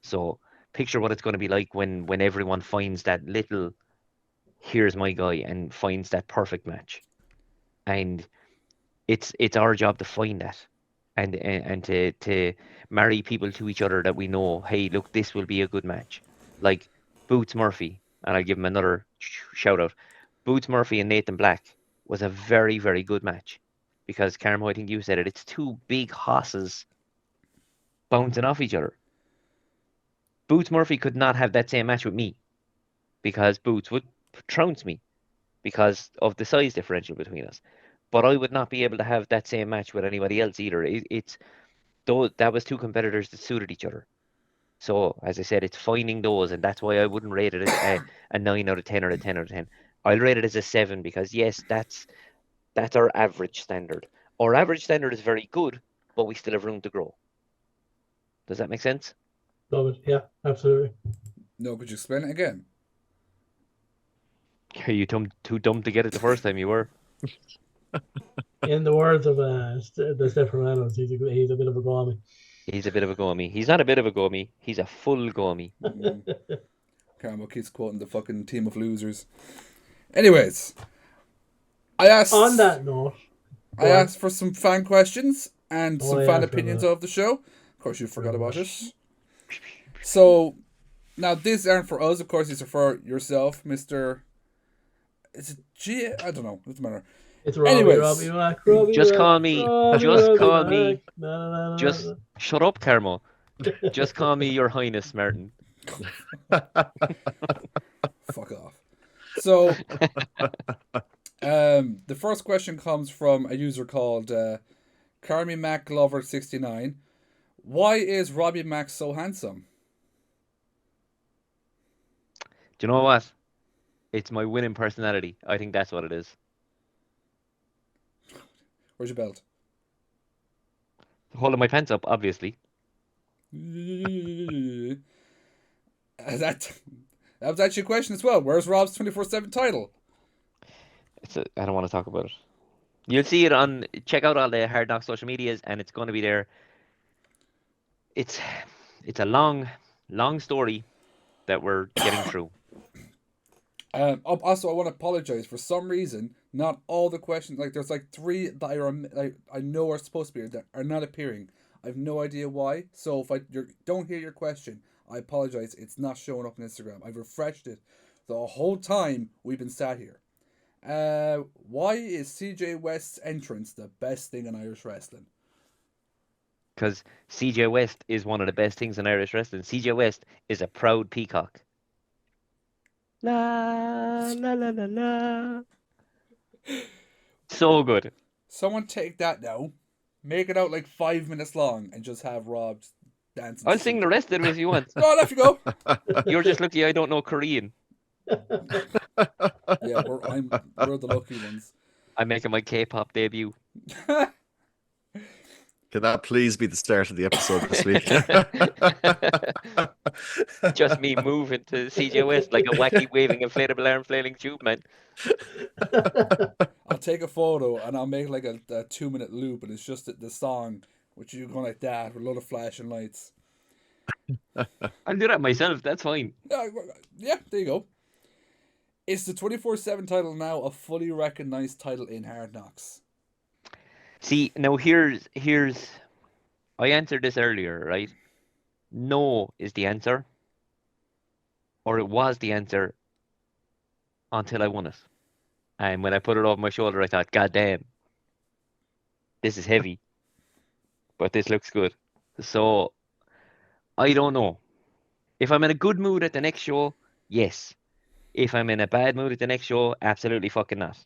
So picture what it's going to be like when everyone finds that little, here's my guy, and finds that perfect match. And it's our job to find that and to marry people to each other that we know, hey, look, this will be a good match. Like Boots Murphy, and I'll give him another shout out. Boots Murphy and Nathan Black was a very, very good match because, Carmo, I think you said it, it's two big hosses bouncing off each other. Boots Murphy could not have that same match with me because Boots would trounce me because of the size differential between us. But I would not be able to have that same match with anybody else either. That was two competitors that suited each other. So, as I said, it's finding those, and that's why I wouldn't rate it as a 9 out of 10 or a 10 out of 10. I'll rate it as a 7 because, yes, that's our average standard. Our average standard is very good, but we still have room to grow. Does that make sense? Love it. Yeah, absolutely. No, could you explain it again? Are you too dumb to get it the first time you were? In the words of the Steph Hermanos, he's a bit of a gourmet. He's a bit of a gourmet. He's not a bit of a gourmet. He's a full gourmet. Carmo keeps quoting the fucking team of losers. Anyways, I asked On that note, I asked for some fan questions and some yeah, fan I opinions forgot. of the show. Of course, you forgot about it. So, now these aren't for us. Of course, these are for yourself, Mr. Is it G? I don't know. Doesn't matter. it's Robbie, Anyways. Robbie Mac, Robbie Just Mac, call me. Robbie, Just Robbie call Mac. me. Na, na, Just na, shut up, Carmo. Just call me Your Highness, Martin. Fuck off. So, the first question comes from a user called Carmi Mac Lover 69. Why is Robbie Mac so handsome? Do you know what? It's my winning personality. I think that's what it is. Where's your belt? Holding my pants up, obviously. That was actually a question as well. Where's Rob's 24/7 title? I don't want to talk about it. You'll see it on. Check out all the Hard Knock social medias, and it's going to be there. It's a long story that we're getting through. Also, I want to apologize. For some reason, not all the questions, like there's like 3 that I know are supposed to be here that are not appearing. I have no idea why. So if I don't hear your question, I apologize. It's not showing up on Instagram. I've refreshed it the whole time we've been sat here. Why is CJ West's entrance the best thing in Irish wrestling? Because CJ West is one of the best things in Irish wrestling. CJ West is a proud peacock. La la la la la. So good. Someone take that now, make it out like 5 minutes long, and just have Rob dancing. I'll sing the rest of it if you want. Oh, off you go. You're just lucky I don't know Korean. Yeah, we're the lucky ones. I'm making my K-pop debut. Can that please be the start of the episode this week? Just me moving to CJ West like a wacky waving inflatable arm flailing tube, man. I'll take a photo and I'll make like a 2-minute loop, and it's just the song, which you go like that with a lot of flashing lights. I'll do that myself. That's fine. Yeah, there you go. Is the 24/7 title now a fully recognized title in Hard Knocks? See, now here's I answered this earlier, right? No is the answer. Or it was the answer until I won it. And when I put it over my shoulder, I thought, God damn, this is heavy. But this looks good. So I don't know. If I'm in a good mood at the next show, yes. If I'm in a bad mood at the next show, absolutely fucking not.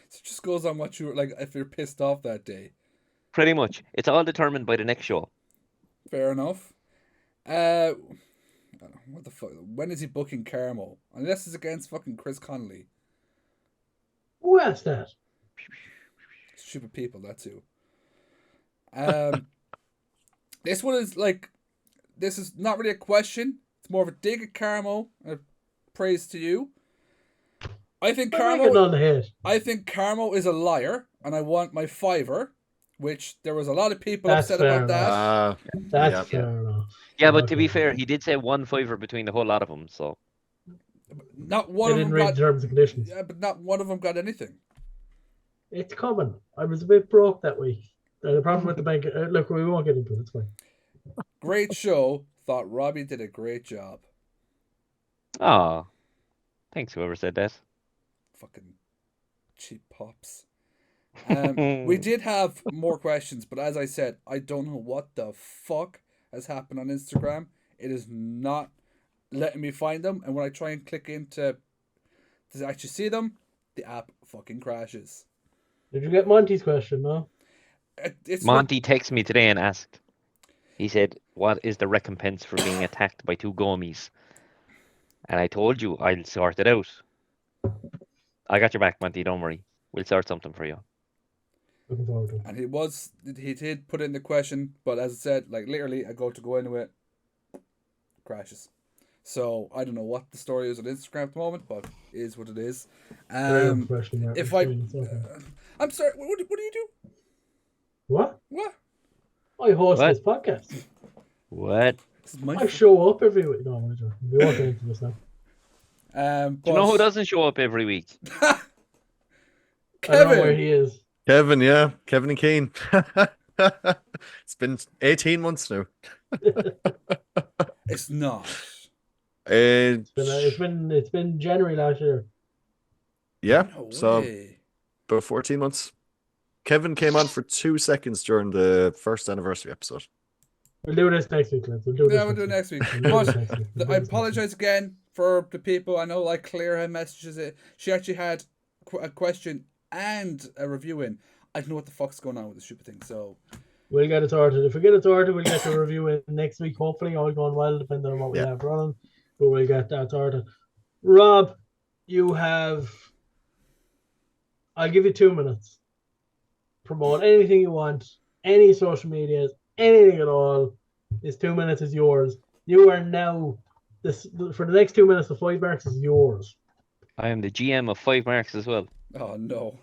So it just goes on what you like. If you're pissed off that day, Pretty much. It's all determined by the next show. fair enough. What the fuck? When is he booking Carmo? Unless it's against fucking Chris Connolly. Who asked that? Stupid people, that too. This one is like, this is not really a question. It's more of a dig at Carmo and a praise to you. I think I'm making on the head. I think Carmo is a liar, and I want my $5, which there was a lot of people That's upset fair about that. That's yeah. fair enough. Yeah, but to be Okay. fair, he did say 1 fiver between the whole lot of them, so. Not They one of didn't them read got. the terms and conditions. Yeah, but not one of them got anything. It's coming. I was a bit broke that week. The problem with the bank. Look, we won't get into it. It's fine. Great show. Thought Robbie did a great job. Ah, thanks whoever said that. Fucking cheap pops. We did have more questions, but as I said, I don't know what the fuck has happened on Instagram. It is not letting me find them, and when I try and click into to actually see them, the app fucking crashes. Did you get Monty's question? No. It's Monty texted me today and asked. He said, "What is the recompense for being attacked by 2 gomies?" And I told you I'll sort it out. I got your back, Monty. Don't worry. We'll sort something for you. Looking forward to it. And he did put in the question, but as I said, like literally, I go into it, crashes. So I don't know what the story is on Instagram at the moment, but it is what it is. Question mark If I, between, it's okay. I'm sorry, what do you do? What? What? I host What? this podcast. What? This is my. I show up every week. No, I'm not joking. We won't get into this now. Do you know who doesn't show up every week? I don't know where Kevin. he is. Kevin, yeah. Kevin and Keane. It's been 18 months now. It's not. It's been January last year. Yeah, No so way. about 14 months. Kevin came on for 2 seconds during the first anniversary episode. We'll do this next week, lads. We'll do this. Yeah, we'll do it next week. We'll do But this next week. We'll do I this next apologize again for the people. I know, like Claire had messages it. She actually had a question and a review in. I don't know what the fuck's going on with the stupid thing. So week. We'll get it sorted. If we get it sorted, we'll get the review in next week. Hopefully, all going well, depending on what we Yeah. have running. But we'll get that sorted. Rob, you have. I'll give you 2 minutes. promote anything you want, any social medias, anything at all. This 2 minutes is yours. You are now for the next 2 minutes. The 5 Marks is yours. I am the GM of 5 Marks as well. Oh no.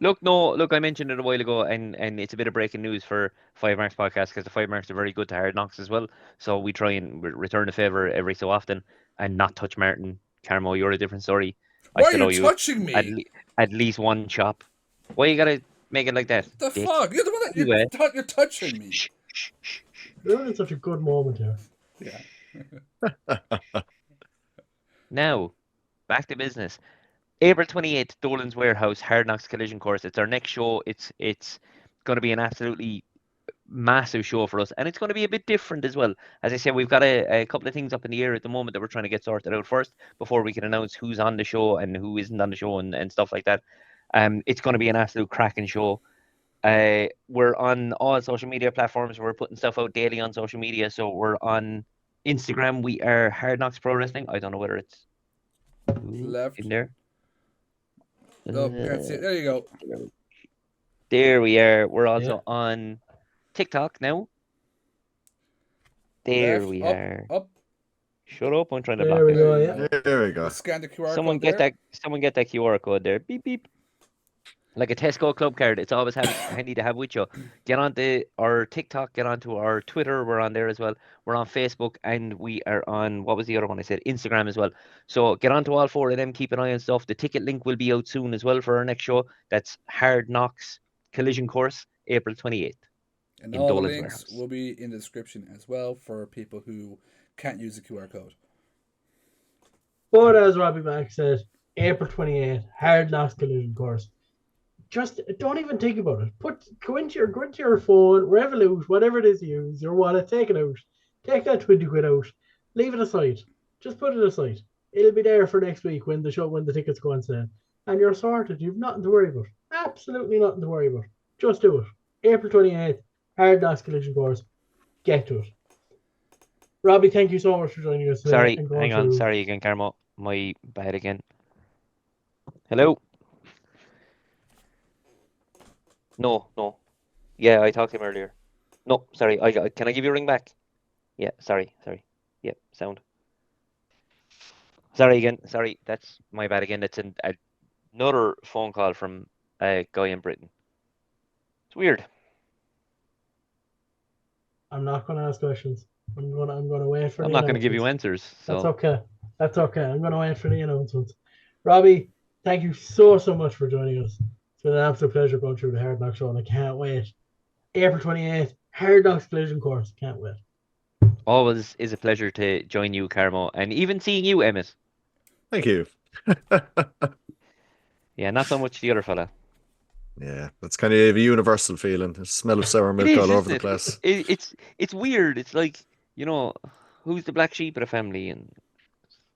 Look, I mentioned it a while ago, and it's a bit of breaking news for 5 Marks podcast because the 5 Marks are very good to Hard Knocks as well. So we try and return the favor every so often and not touch Martin. Carmo, you're a different story. Why are you touching me? At least one chop. Why you gotta make it like that? The fuck? You're the one that you're touching me. You're in such a good moment here. Yeah. Now, back to business. April 28th, Dolan's Warehouse, Hard Knocks Collision Course. It's our next show. It's going to be an absolutely massive show for us, and it's going to be a bit different as well. As I said, we've got a couple of things up in the air at the moment that we're trying to get sorted out first before we can announce who's on the show and who isn't on the show and stuff like that. It's going to be an absolute cracking show. We're on all social media platforms. We're putting stuff out daily on social media. So we're on Instagram. We are Hard Knocks Pro Wrestling. I don't know whether it's Left. in there. Oh, can't see it. There you go. There we are. We're also on TikTok now. There Left, we up, are. Up. Shut up! I'm trying to There block we it. go. Yeah. There we go. Scan the QR Someone code get there. Someone get that QR code there. Beep beep. Like a Tesco club card. It's always handy to have with you. Get onto our TikTok. Get onto our Twitter. We're on there as well. We're on Facebook, and we are on, what was the other one I said? Instagram as well. So get onto all 4 of them. Keep an eye on stuff. The ticket link will be out soon as well for our next show. That's Hard Knocks Collision Course, April 28th. And in all the Dolan's links Warehouse. will be in the description as well for people who can't use the QR code. But as Robbie Mack said, April 28th, Hard Knocks Collision Course. Just don't even think about it. Go into your phone, Revolut, whatever it is you use, your wallet, take it out. Take that 20 quid out. Leave it aside. Just put it aside. It'll be there for next week when the tickets go on sale. And you're sorted. You've nothing to worry about. Absolutely nothing to worry about. Just do it. April 28th, Hard Knocks Collision Course. Get to it. Robbie, thank you so much for joining us today. Sorry, and going hang on. through- Sorry again, Carmo. My bad again. Hello? No. Yeah, I talked to him earlier. No, sorry. Can I give you a ring back? Yeah, sorry. Yeah, sound. Sorry again. Sorry, that's my bad again. That's another phone call from a guy in Britain. It's weird. I'm not going to ask questions. I'm going to wait for. I'm the not going to give you announcements. answers. That's okay. I'm going to wait for the announcements. Robbie, thank you so much for joining us. It's been an absolute pleasure going through the Hard Knocks show, and I can't wait. April 28th, Hard Knocks Collision Course. Can't wait. Always is a pleasure to join you, Carmo, and even seeing you, Emmett. Thank you. Yeah, not so much the other fella. Yeah, that's kind of a universal feeling. The smell of sour milk It is, all over isn't the it? place. It's weird. It's like, who's the black sheep of the family, and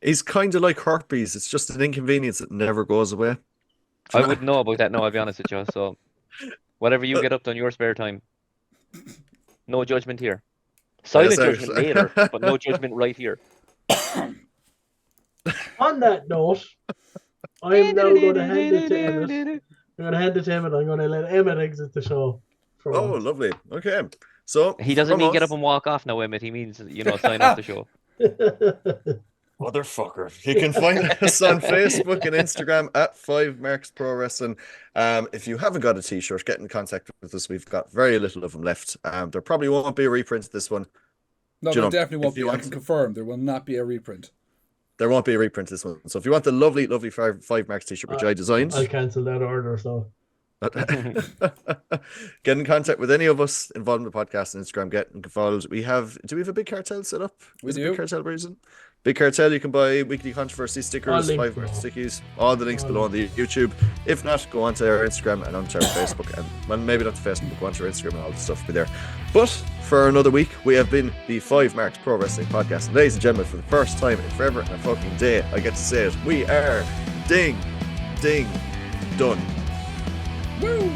He's kind of like herpes. It's just an inconvenience that never goes away. I wouldn't know about that. No, I'll be honest with you. So, whatever you get up to in your spare time, no judgment here. Silent Yes, judgment later, but no judgment right here. On that note, I'm now going to hand it to Emmett. I'm going to hand it to Emmett. I'm going to let Emmett exit the show. For Oh, once. lovely. Okay. So He doesn't from mean get us- up and walk off now, Emmett. He means, sign off the show. Motherfucker. You can find us on Facebook and Instagram at 5 Marks Pro Wrestling. If you haven't got a t-shirt, get in contact with us. We've got very little of them left. There probably won't be a reprint of this one. No, Do you there know, definitely won't if you be. I want can to- confirm there will not be a reprint. There won't be a reprint of this one. So if you want the lovely 5 Marks t-shirt, which I designed, I'll cancel that order. So get in contact with any of us involved in the podcast on Instagram. Get involved. Do we have a Big Cartel set up? We Is it do. Big Cartel reason? Big Cartel, you can buy weekly controversy All stickers, links 5 Marks below. stickies, all the links All below on the YouTube. If not, go onto our Instagram and onto our Facebook, and well, maybe not to Facebook, go onto our Instagram and all the stuff will be there. But for another week, we have been the 5 Marks Pro Wrestling Podcast. And ladies and gentlemen, for the first time in forever and a fucking day, I get to say it. We are ding, ding, done. Woo!